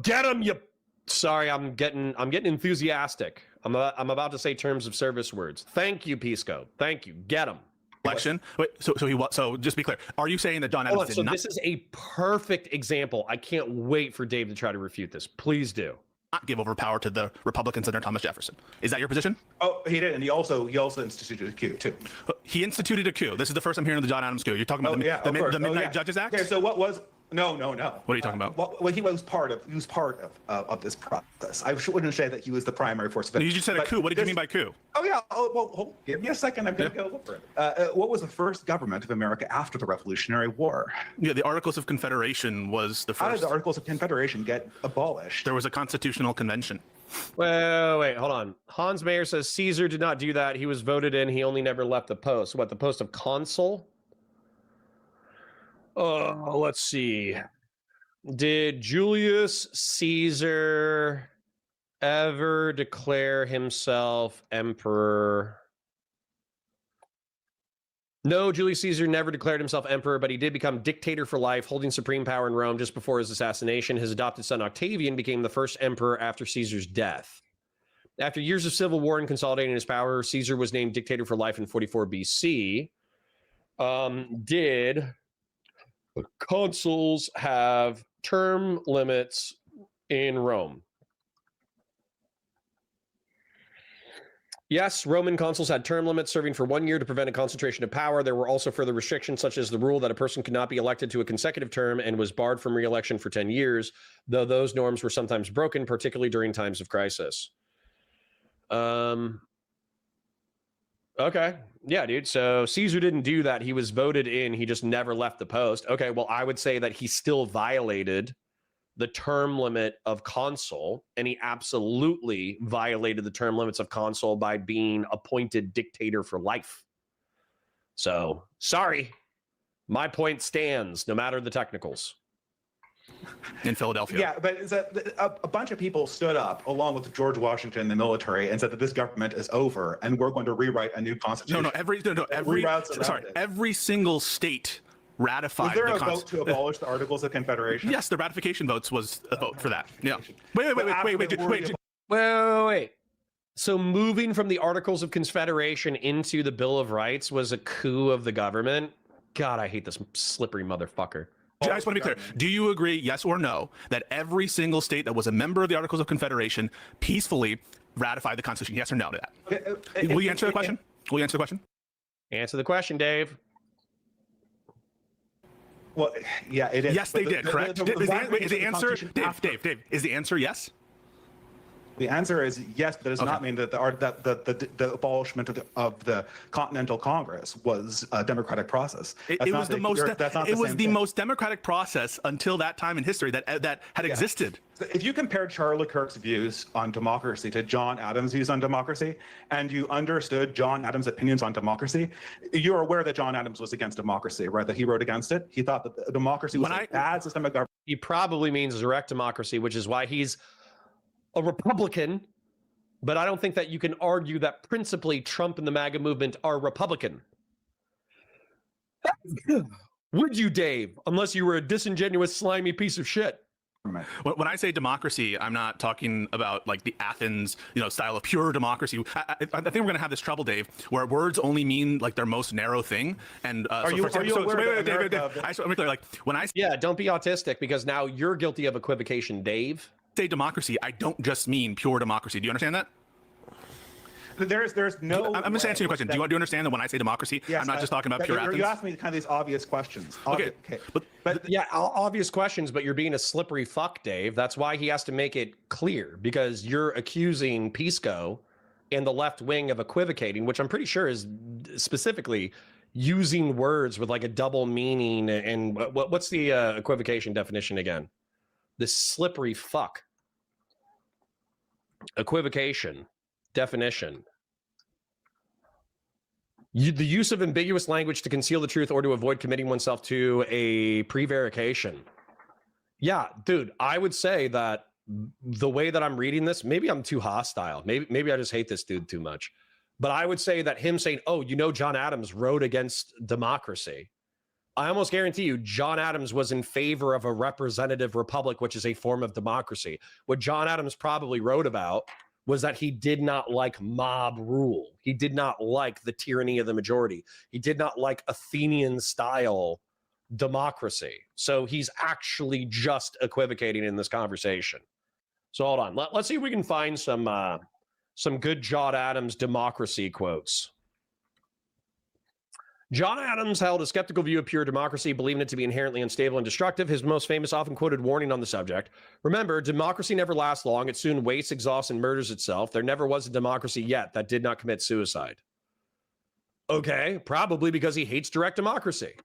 Get him, you. Sorry, I'm getting enthusiastic. I'm about to say terms of service words. Thank you, Pisco. Thank you. Get him. election. Wait, so he was. So just to be clear, are you saying that John Adams Hold on, did so not this is a perfect example. I can't wait for Dave to try to refute this. Please do. give over power to the Republicans under Thomas Jefferson? Is that your position? Oh, he did, and he also instituted a coup too. He instituted a coup. This is the first I'm hearing of the John Adams coup. You're talking about the Midnight Judges Act? Okay, so what was? No. What are you talking about? Well, he was part of this process. I wouldn't say that he was the primary force of it. You just said a coup. What did you mean by coup? Oh yeah. Oh well, give me a second. I'm going to go look for it. What was the first government of America after the Revolutionary War? Yeah, the Articles of Confederation was the first. How did the Articles of Confederation get abolished? There was a constitutional convention. Well, wait, hold on. Hans Mayer says Caesar did not do that. He was voted in. He only never left the post. What, the post of consul? Let's see. Did Julius Caesar ever declare himself emperor? No, Julius Caesar never declared himself emperor, but he did become dictator for life, holding supreme power in Rome just before his assassination. His adopted son Octavian became the first emperor after Caesar's death. After years of civil war and consolidating his power, Caesar was named dictator for life in 44 BC. Did consuls have term limits in Rome? Yes, Roman consuls had term limits serving for 1 year to prevent a concentration of power. There were also further restrictions, such as the rule that a person could not be elected to a consecutive term and was barred from re-election for 10 years, though those norms were sometimes broken, particularly during times of crisis. Okay. Yeah, dude. So Caesar didn't do that. He was voted in. He just never left the post. Okay. Well, I would say that he still violated the term limit of consul, and he absolutely violated the term limits of consul by being appointed dictator for life. So, sorry. My point stands, no matter the technicals. In Philadelphia. Yeah, but it's a bunch of people stood up along with George Washington and the military and said that this government is over and we're going to rewrite a new constitution. Every single state ratified. Was there a vote to abolish the Articles of Confederation? Yes, the ratification votes was a vote for that. Yeah. Wait. So moving from the Articles of Confederation into the Bill of Rights was a coup of the government? God, I hate this slippery motherfucker. I just want to be clear. Do you agree, yes or no, that every single state that was a member of the Articles of Confederation peacefully ratified the Constitution? Yes or no to that? Will you answer the question? Will you answer the question? Answer the question, Dave. Well, yeah, it is. Yes, they did, correct? Is the answer, Dave, is the answer yes? The answer is yes, but that does not mean that the abolishment of the Continental Congress was a democratic process. It was the most democratic process until that time in history that had existed. If you compared Charlie Kirk's views on democracy to John Adams' views on democracy, and you understood John Adams' opinions on democracy, you're aware that John Adams was against democracy, right? That he wrote against it. He thought that democracy was a bad system of government. He probably means direct democracy, which is why he's a Republican, but I don't think that you can argue that principally Trump and the MAGA movement are Republican. Would you, Dave? Unless you were a disingenuous, slimy piece of shit. When I say democracy, I'm not talking about like the Athens, style of pure democracy. I think we're going to have this trouble, Dave, where words only mean like their most narrow thing. And David, don't be autistic, because now you're guilty of equivocation, Dave. Say democracy, I don't just mean pure democracy. Do you understand that? There's no. I'm just answering your question. Do you understand that when I say democracy, yes, I'm not just talking about pure Athens? You asked me kind of these obvious questions. Okay. But yeah, obvious questions, but you're being a slippery fuck, Dave. That's why he has to make it clear, because you're accusing Pisco and the left wing of equivocating, which I'm pretty sure is specifically using words with like a double meaning. And what's the equivocation definition again? This slippery fuck. Equivocation definition: the use of ambiguous language to conceal the truth or to avoid committing oneself to a prevarication. Yeah, dude, I would say that the way that I'm reading this, maybe I'm too hostile. Maybe I just hate this dude too much. But I would say that him saying, John Adams wrote against democracy. I almost guarantee you John Adams was in favor of a representative republic, which is a form of democracy. What John Adams probably wrote about was that he did not like mob rule. He did not like the tyranny of the majority. He did not like Athenian style democracy. So he's actually just equivocating in this conversation. So hold on. Let's see if we can find some good John Adams democracy quotes. John Adams held a skeptical view of pure democracy, believing it to be inherently unstable and destructive. His most famous, often quoted warning on the subject: remember, democracy never lasts long. It soon wastes, exhausts, and murders itself. There never was a democracy yet that did not commit suicide. Okay, probably because he hates direct democracy.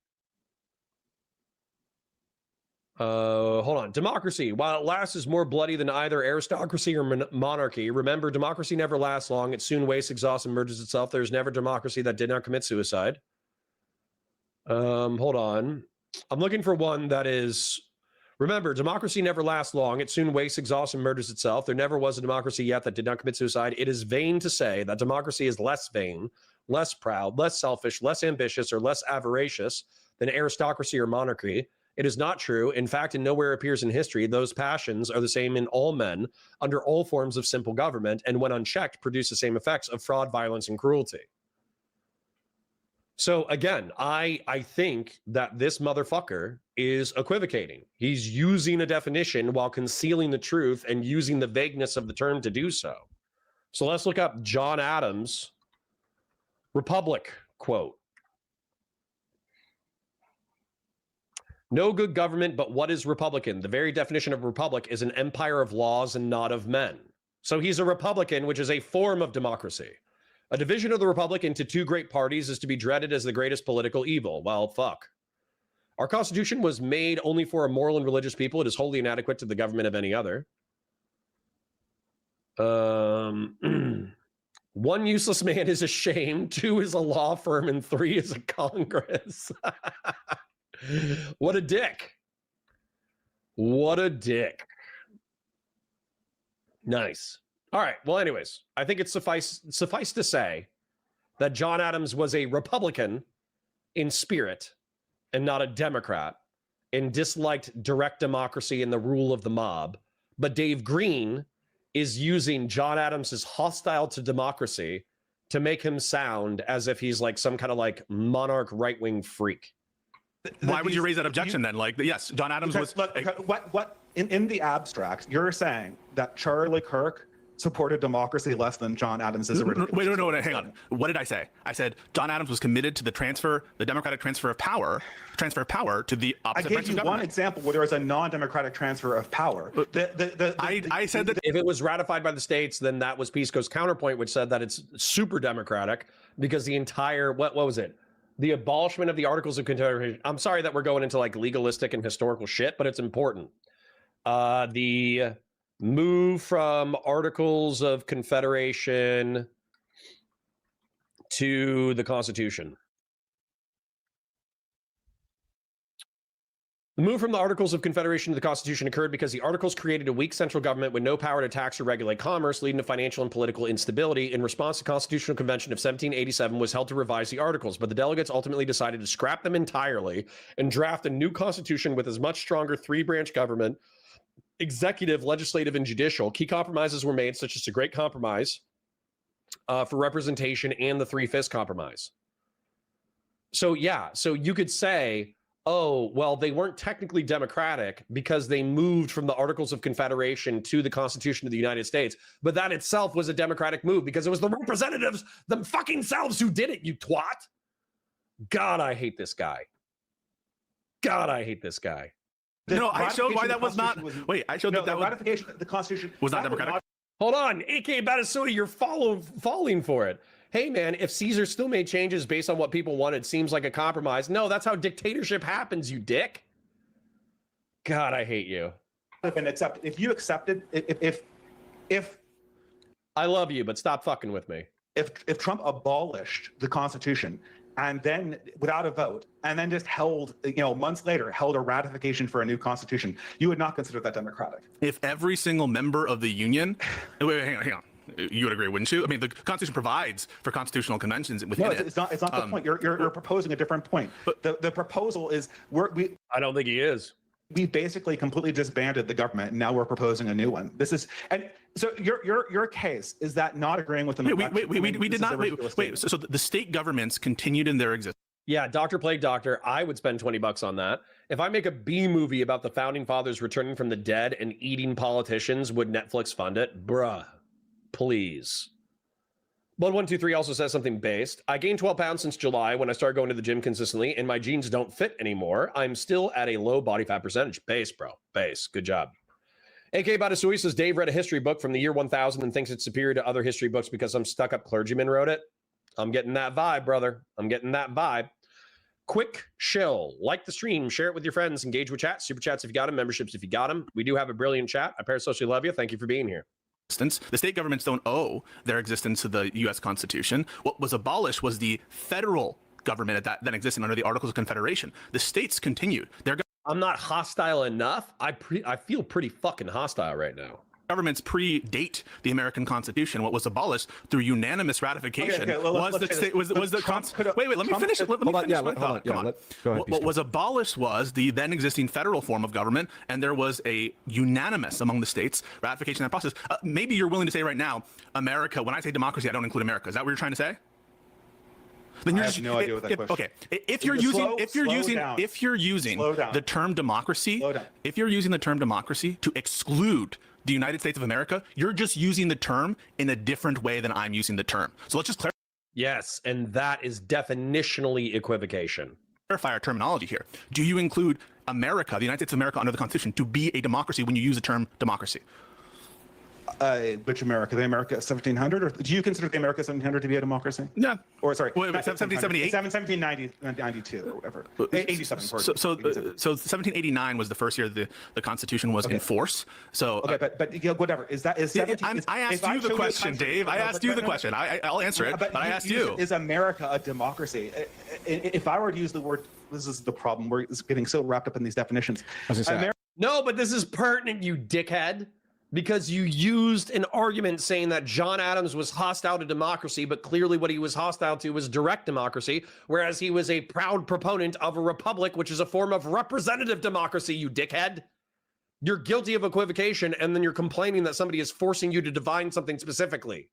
Hold on. Democracy, while it lasts, is more bloody than either aristocracy or monarchy. Remember, democracy never lasts long. It soon wastes, exhausts, and murders itself. There's never democracy that did not commit suicide. Hold on. I'm looking for one that is, remember, democracy never lasts long. It soon wastes, exhausts, and murders itself. There never was a democracy yet that did not commit suicide. It is vain to say that democracy is less vain, less proud, less selfish, less ambitious, or less avaricious than aristocracy or monarchy. It is not true. In fact, and nowhere appears in history, those passions are the same in all men under all forms of simple government, and when unchecked, produce the same effects of fraud, violence, and cruelty. So again, I think that this motherfucker is equivocating. He's using a definition while concealing the truth and using the vagueness of the term to do so. So let's look up John Adams' Republic quote. No good government, but what is Republican? The very definition of republic is an empire of laws and not of men. So he's a Republican, which is a form of democracy. A division of the Republic into two great parties is to be dreaded as the greatest political evil. Well, fuck. Our Constitution was made only for a moral and religious people. It is wholly inadequate to the government of any other. One useless man is a shame, 2 is a law firm, and 3 is a Congress. What a dick. What a dick. Nice. All right. Well, anyways, I think it's suffice to say that John Adams was a Republican in spirit and not a Democrat, and disliked direct democracy and the rule of the mob. But Dave Green is using John Adams as hostile to democracy to make him sound as if he's like some kind of like monarch right-wing freak. Why would you raise that objection then? Like, yes, John Adams was. Look, what in the abstract, you're saying that Charlie Kirk supported democracy less than John Adams is original. Wait, no, hang on. What did I say? I said John Adams was committed to the democratic transfer of power to the opposite. I gave you one example where there was a non-democratic transfer of power. I said that if it was ratified by the states, then that was Pisco's counterpoint, which said that it's super democratic because the entire, what was it? The abolishment of the Articles of Confederation. I'm sorry that we're going into like legalistic and historical shit, but it's important. The move from Articles of Confederation to the Constitution. The move from the Articles of Confederation to the Constitution occurred because the Articles created a weak central government with no power to tax or regulate commerce, leading to financial and political instability. In response, the Constitutional Convention of 1787 was held to revise the Articles, but the delegates ultimately decided to scrap them entirely and draft a new constitution with as much stronger three-branch government, executive, legislative, and judicial. Key compromises were made, such as the Great Compromise for representation and the Three-Fifths Compromise. So yeah, so you could say, oh, well, they weren't technically democratic because they moved from the Articles of Confederation to the Constitution of the United States. But that itself was a democratic move because it was the representatives them fucking selves who did it, you twat. God, I hate this guy. God, I hate this guy. No, I showed why that was not. Wait, I showed that the ratification of the Constitution was not democratic. Hold on, AK Batasuni, you're falling for it. Hey, man, if Caesar still made changes based on what people wanted, seems like a compromise. No, that's how dictatorship happens, you dick. God, I hate you. If you accepted, if I love you, but stop fucking with me. If Trump abolished the Constitution and then without a vote, and then just held, months later, held a ratification for a new constitution, you would not consider that democratic. If every single member of the union, wait, hang on. You would agree, wouldn't you? I mean, the Constitution provides for constitutional conventions within it. It's not the point. You're proposing a different point. The proposal is I don't think he is. we basically completely disbanded the government, and now we're proposing a new one. This is, and so your case is that not agreeing with an election. We did not. Wait. So the state governments continued in their existence. Yeah, Dr. Plague Doctor, I would spend $20 on that. If I make a B movie about the founding fathers returning from the dead and eating politicians, would Netflix fund it? Bruh, please. Blood123 also says something based. I gained 12 pounds since July when I started going to the gym consistently, and my jeans don't fit anymore. I'm still at a low body fat percentage. Base, bro. Base. Good job. AK Badasui says Dave read a history book from the year 1000 and thinks it's superior to other history books because some stuck-up clergyman wrote it. I'm getting that vibe, brother. I'm getting that vibe. Quick shill. Like the stream. Share it with your friends. Engage with chat. Super chats if you got them. Memberships if you got them. We do have a brilliant chat. I parasocially love you. Thank you for being here. The state governments don't owe their existence to the U.S. Constitution. What was abolished was the federal government that existed under the Articles of Confederation. The states continued. I'm not hostile enough. I feel pretty fucking hostile right now. Governments predate the American Constitution. What was abolished through unanimous ratification was the state. Was the Constitution? Wait. Let me finish it. Let me finish my thought. Come on. Go ahead, what was abolished was the then existing federal form of government, and there was a unanimous among the states ratification of that process. Maybe you're willing to say right now, America. When I say democracy, I don't include America. Is that what you're trying to say? Then I have no idea what that question. Okay, if you're using the term democracy, if you're using the term democracy to exclude the United States of America, you're just using the term in a different way than I'm using the term. So let's just clarify. Yes, and that is definitionally equivocation. Clarify our terminology here. Do you include America, the United States of America, under the Constitution to be a democracy when you use the term democracy? Which America? The America 1700? Or do you consider the America 1700 to be a democracy? Yeah. Or sorry, 1778? 1792 or whatever. 87. So 1789 was the first year the Constitution was in force. So okay, but you know, whatever. Is that is 17? I asked you the question, Dave. I asked you the question. I'll answer it, but I asked you. Is America a democracy? If I were to use the word, this is the problem. We're getting so wrapped up in these definitions. No, but this is pertinent, you dickhead. Because you used an argument saying that John Adams was hostile to democracy, but clearly what he was hostile to was direct democracy, whereas he was a proud proponent of a republic, which is a form of representative democracy, you dickhead. You're guilty of equivocation, and then you're complaining that somebody is forcing you to divine something specifically.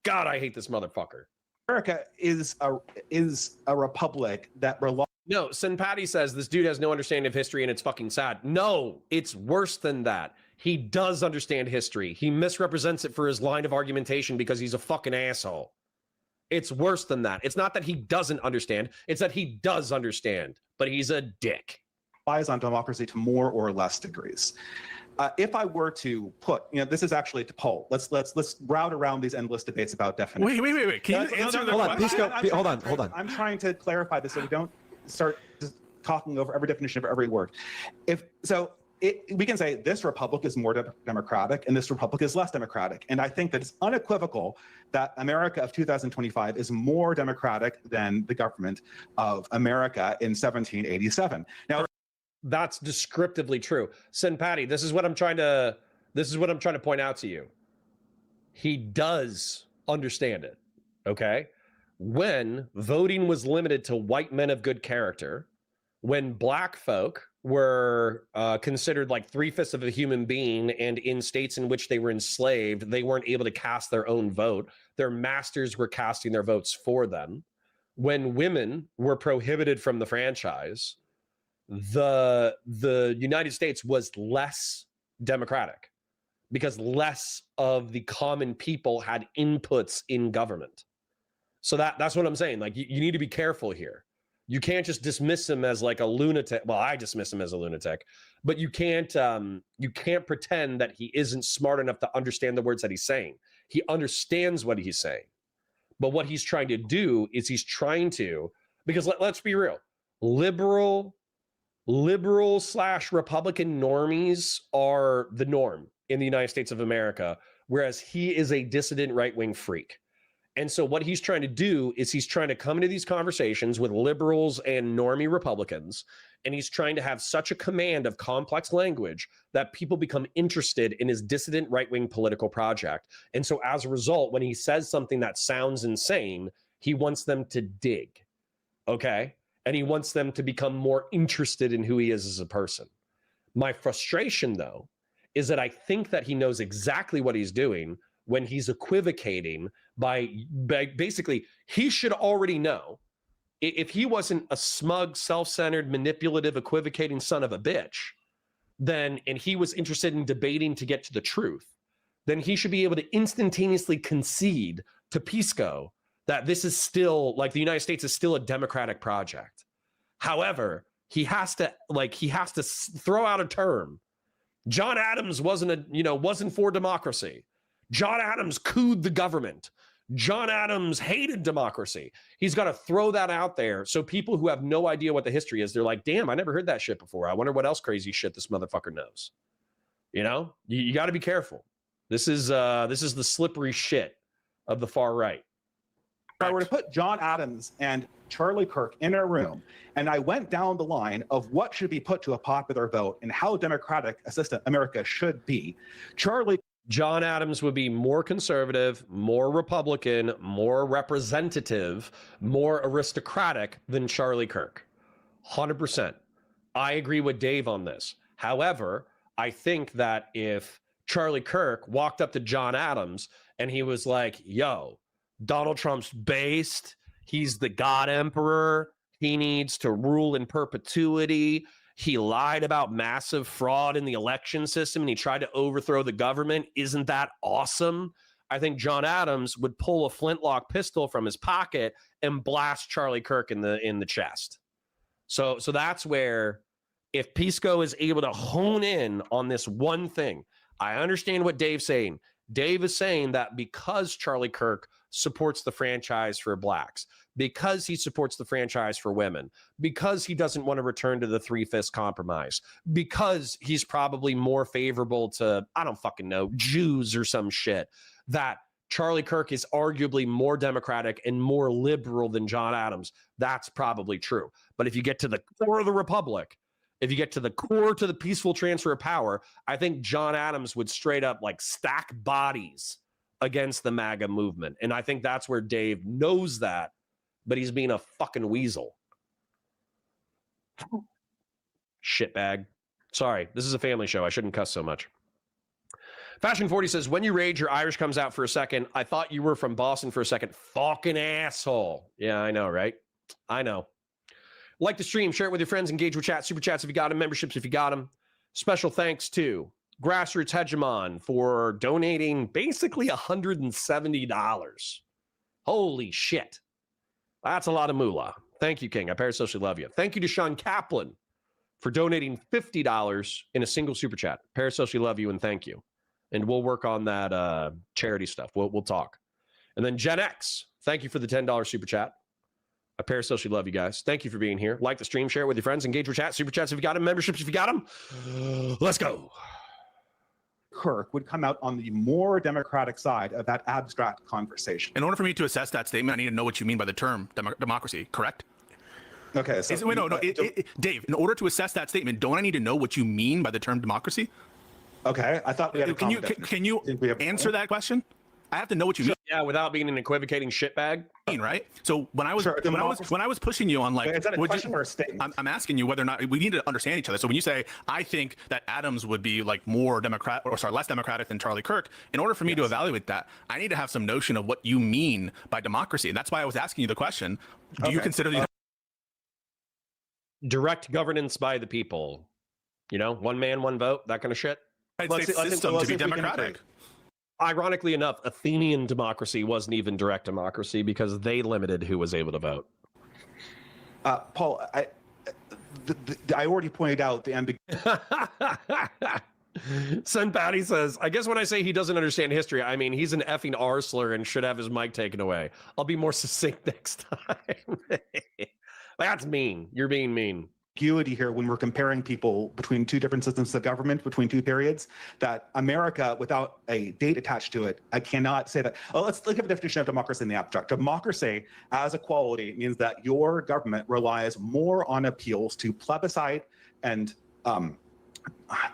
God, I hate this motherfucker. America is a republic that relies. No, Sin Patty says this dude has no understanding of history and it's fucking sad. No, it's worse than that. He does understand history. He misrepresents it for his line of argumentation because he's a fucking asshole. It's worse than that. It's not that he doesn't understand. It's that he does understand, but he's a dick. Relies on democracy to more or less degrees. If I were to put, this is actually to poll. Let's route around these endless debates about definitions. Wait. Can you answer the question? Hold on. I'm trying to clarify this so we don't start just talking over every definition of every word. We can say this republic is more democratic and this republic is less democratic. And I think that it's unequivocal that America of 2025 is more democratic than the government of America in 1787. Now, that's descriptively true. Sin Patty, this is what I'm trying to point out to you. He does understand it. Okay? When voting was limited to white men of good character, when black folk were considered like 3/5 of a human being, and in states in which they were enslaved, they weren't able to cast their own vote. Their masters were casting their votes for them. When women were prohibited from the franchise, the United States was less democratic because less of the common people had inputs in government. So that's what I'm saying. Like you need to be careful here. You can't just dismiss him as like a lunatic. Well, I dismiss him as a lunatic, but you can't pretend that he isn't smart enough to understand the words that he's saying. He understands what he's saying, but what he's trying to do is because let's be real, liberal / Republican normies are the norm in the United States of America, whereas he is a dissident right-wing freak. And so what he's trying to do is he's trying to come into these conversations with liberals and normie Republicans, and he's trying to have such a command of complex language that people become interested in his dissident right-wing political project. And so as a result, when he says something that sounds insane, he wants them to dig, okay? And he wants them to become more interested in who he is as a person. My frustration, though, is that I think that he knows exactly what he's doing when he's equivocating by basically, he should already know. If he wasn't a smug, self-centered, manipulative, equivocating son of a bitch, then, and he was interested in debating to get to the truth, then he should be able to instantaneously concede to Pisco that this is still, like, the United States is still a democratic project. However, he has to throw out a term. John Adams wasn't for democracy. John Adams cooed the government. John Adams hated democracy. He's got to throw that out there so people who have no idea what the history is, they're like, damn, I never heard that shit before. I wonder what else crazy shit this motherfucker knows. You know, you got to be careful. This is the slippery shit of the far right. If I were to put John Adams and Charlie Kirk in a room, and I went down the line of what should be put to a popular vote and how democratic a system America should be, John Adams would be more conservative, more Republican, more representative, more aristocratic than Charlie Kirk. 100%. I agree with Dave on this. However, I think that if Charlie Kirk walked up to John Adams and he was like, yo, Donald Trump's based, he's the God Emperor, he needs to rule in perpetuity, he lied about massive fraud in the election system and he tried to overthrow the government. Isn't that awesome? I think John Adams would pull a flintlock pistol from his pocket and blast Charlie Kirk in the chest. So that's where, if Pisco is able to hone in on this one thing, I understand what Dave's saying. Dave is saying that because Charlie Kirk supports the franchise for blacks, because he supports the franchise for women, because he doesn't want to return to the three-fifths compromise, because he's probably more favorable to, I don't fucking know, Jews or some shit, that Charlie Kirk is arguably more democratic and more liberal than John Adams. That's probably true. But if you get to the core of the republic, if you get to the core, to the peaceful transfer of power, I think John Adams would straight up like stack bodies against the MAGA movement. And I think that's where Dave knows that, but he's being a fucking weasel. Shitbag. Sorry, this is a family show. I shouldn't cuss so much. Fashion 40 says, when you rage, your Irish comes out for a second. I thought you were from Boston for a second. Fucking asshole. Yeah, I know, right? I know. Like the stream, share it with your friends, engage with chat, super chats if you got them, memberships if you got them. Special thanks to Grassroots Hegemon for donating basically $170. Holy shit. That's a lot of moolah. Thank you, King. I parasocially love you. Thank you to Sean Kaplan for donating $50 in a single super chat. Parasocially love you and thank you. And we'll work on that charity stuff. We'll talk. And then Gen X, thank you for the $10 super chat. I parasocially love you guys. Thank you for being here. Like the stream, share it with your friends, engage with chat, super chats if you got them, memberships if you got them. Let's go. Kirk would come out on the more democratic side of that abstract conversation. In order for me to assess that statement, I need to know what you mean by the term democracy, correct? Okay, so Dave, in order to assess that statement, don't I need to know what you mean by the term democracy? Okay, I thought we had a Can you answer that question? I have to know what you mean. Yeah, without being an equivocating shitbag. Right. So when I was pushing you on, like, is that a question or a statement? I'm asking you whether or not we need to understand each other. So when you say I think that Adams would be like more less democratic than Charlie Kirk, in order for me to evaluate that, I need to have some notion of what you mean by democracy. And that's why I was asking you the question. Do you consider the direct governance by the people? You know, one man, one vote, that kind of shit. United States system to be democratic? Ironically enough, Athenian democracy wasn't even direct democracy because they limited who was able to vote. Paul, I already pointed out the ambiguity. Son Patty says, I guess when I say he doesn't understand history, I mean he's an effing R slur and should have his mic taken away. I'll be more succinct next time. That's mean. You're being mean. Here when we're comparing people between two different systems of government, between two periods, that America, without a date attached to it, I cannot say that. Oh, let's look at the definition of democracy in the abstract. Democracy as a quality means that your government relies more on appeals to plebiscite and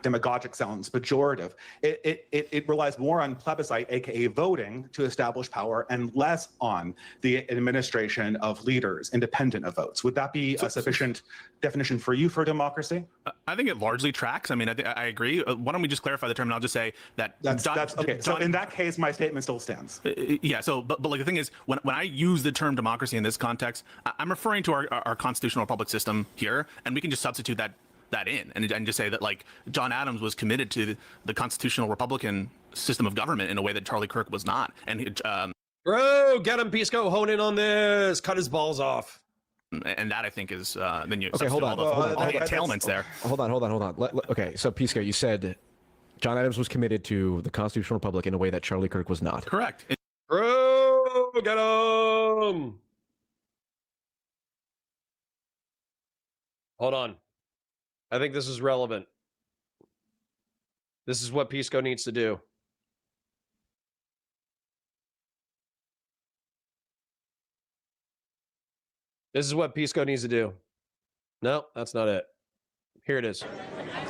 demagogic sounds pejorative. It relies more on plebiscite, aka voting, to establish power, and less on the administration of leaders independent of votes. Would that be a sufficient definition for you for democracy? I think it largely tracks. I mean, I agree. Why don't we just clarify the term? And I'll just say that That's okay. So in that case, my statement still stands. Yeah. So, but like the thing is, when I use the term democracy in this context, I'm referring to our constitutional republic system here, and we can just substitute that in and just say that like John Adams was committed to the constitutional Republican system of government in a way that Charlie Kirk was not. And Bro, get him, Pisco, hone in on this, cut his balls off. And that I think is then you Okay, hold on. all the entailments there. Hold on. Okay, so Pisco, you said John Adams was committed to the constitutional republic in a way that Charlie Kirk was not. Correct. Bro, get him. Hold on. I think this is relevant. This is what Pisco needs to do. This is what Pisco needs to do. No, that's not it. Here it is.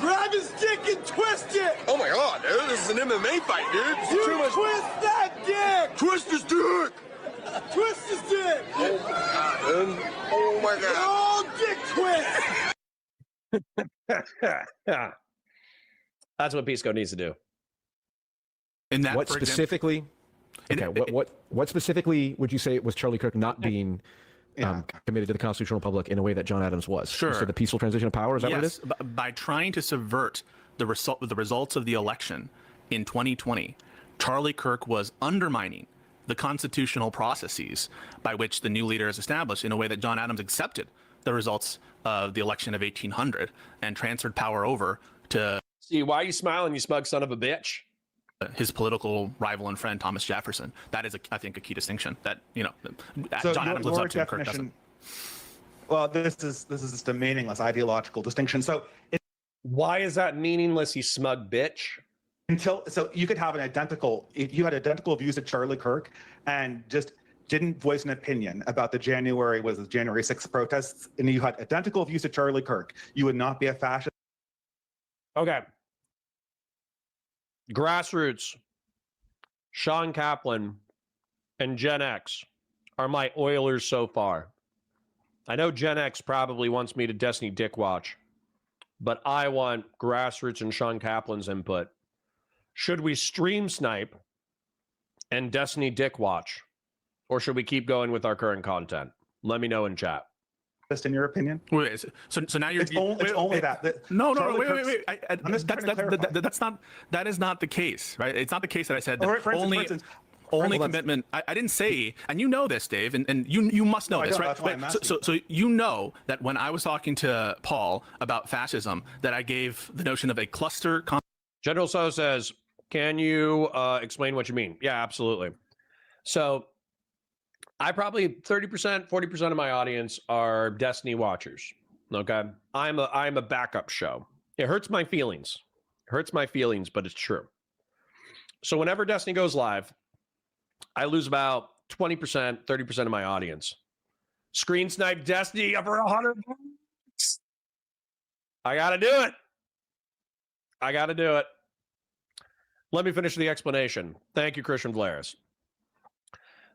Grab his dick and twist it! Oh my god, dude, this is an MMA fight, dude. This is You too much. twist that dick! Twist his dick! Twist his dick! Oh my god, dude. Oh my god. Oh, dick twist! That's what Pisco needs to do. In that, What for example- specifically? Okay, what specifically would you say was Charlie Kirk not being committed to the constitutional republic in a way that John Adams was? Sure. So the peaceful transition of power, is that what it is? Yes, by trying to subvert the results of the election in 2020, Charlie Kirk was undermining the constitutional processes by which the new leader is established in a way that John Adams accepted the results of the election of 1800 and transferred power over to See, why are you smiling, you smug son of a bitch? his political rival and friend Thomas Jefferson. That is, I think, a key distinction that So John Adams lives up to and Kirk doesn't. Well, this is just a meaningless ideological distinction. So Why is that meaningless, you smug bitch? so you could have if you had identical views of Charlie Kirk and just didn't voice an opinion about the January 6th protests, and you had identical views of Charlie Kirk, you would not be a fascist. Okay. Grassroots, Sean Kaplan, and Gen X are my Oilers so far. I know Gen X probably wants me to Destiny Dick watch, but I want Grassroots and Sean Kaplan's input. Should we stream snipe and Destiny Dick watch, or should we keep going with our current content? Let me know in chat. Just in your opinion? Wait, so now you're It's only that. No, Charlie wait. I'm just trying to clarify. That is not the case, right? It's not the case that I said that All right, for instance, only commitment. I didn't say, and you know this, Dave, and you must know this, don't. right? That's why I'm asking. So you know that when I was talking to Paul about fascism, that I gave the notion of a cluster. General So says, can you explain what you mean? Yeah, absolutely. So I probably 30%, 40% of my audience are Destiny watchers. Okay. I'm a backup show. It hurts my feelings. It hurts my feelings, but it's true. So whenever Destiny goes live, I lose about 20%, 30% of my audience. Screen snipe Destiny over $100. I gotta do it. I gotta do it. Let me finish the explanation. Thank you, Christian Vlaris.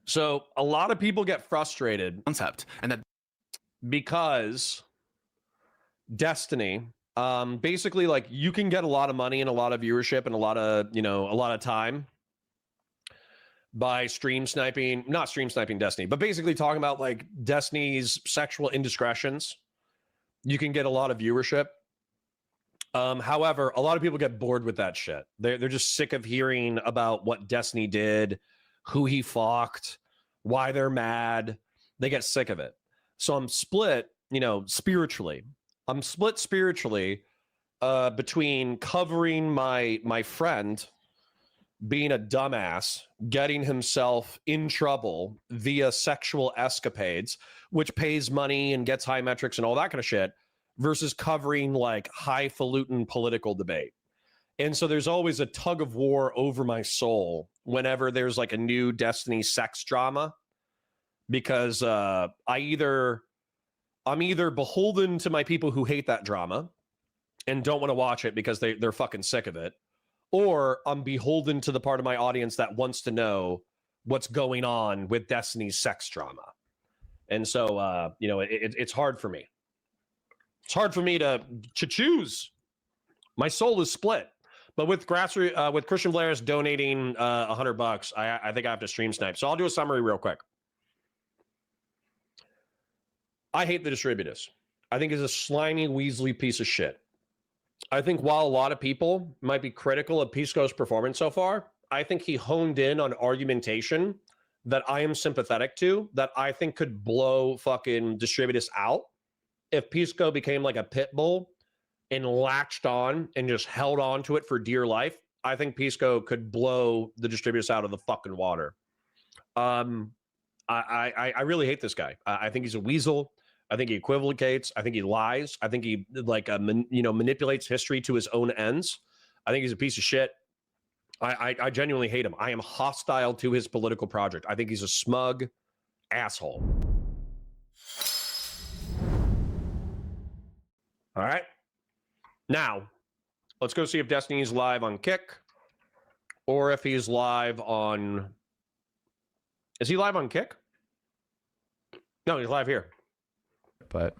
So a lot of people get frustrated Concept, and that because Destiny, basically, like, you can get a lot of money and a lot of viewership and a lot of time by not stream sniping Destiny, but basically talking about like Destiny's sexual indiscretions. You can get a lot of viewership. However, a lot of people get bored with that shit. They're just sick of hearing about what Destiny did, who he fucked, why they're mad. They get sick of it. So I'm split, spiritually. I'm split spiritually between covering my friend being a dumbass, getting himself in trouble via sexual escapades, which pays money and gets high metrics and all that kind of shit, versus covering like highfalutin political debate. And so there's always a tug of war over my soul whenever there's like a new Destiny sex drama, because I'm either beholden to my people who hate that drama, and don't want to watch it because they're fucking sick of it, or I'm beholden to the part of my audience that wants to know what's going on with Destiny's sex drama. And so, you know, it's hard for me. It's hard for me to choose. My soul is split. But with grassroots, with Christian Blair's donating $100, I think I have to stream snipe. So I'll do a summary real quick. I hate the Distributist. I think he's a slimy, weaselly piece of shit. I think while a lot of people might be critical of Pisco's performance so far, I think he honed in on argumentation that I am sympathetic to, that I think could blow fucking Distributist out if Pisco became like a pit bull and latched on and just held on to it for dear life. I think Pisco could blow the Distributist out of the fucking water. I really hate this guy. I think he's a weasel. I think he equivocates. I think he lies. I think he like manipulates history to his own ends. I think he's a piece of shit. I genuinely hate him. I am hostile to his political project. I think he's a smug asshole. All right. Now, let's go see if Destiny's live on Kick or if he's live on... Is he live on Kick? No, he's live here. But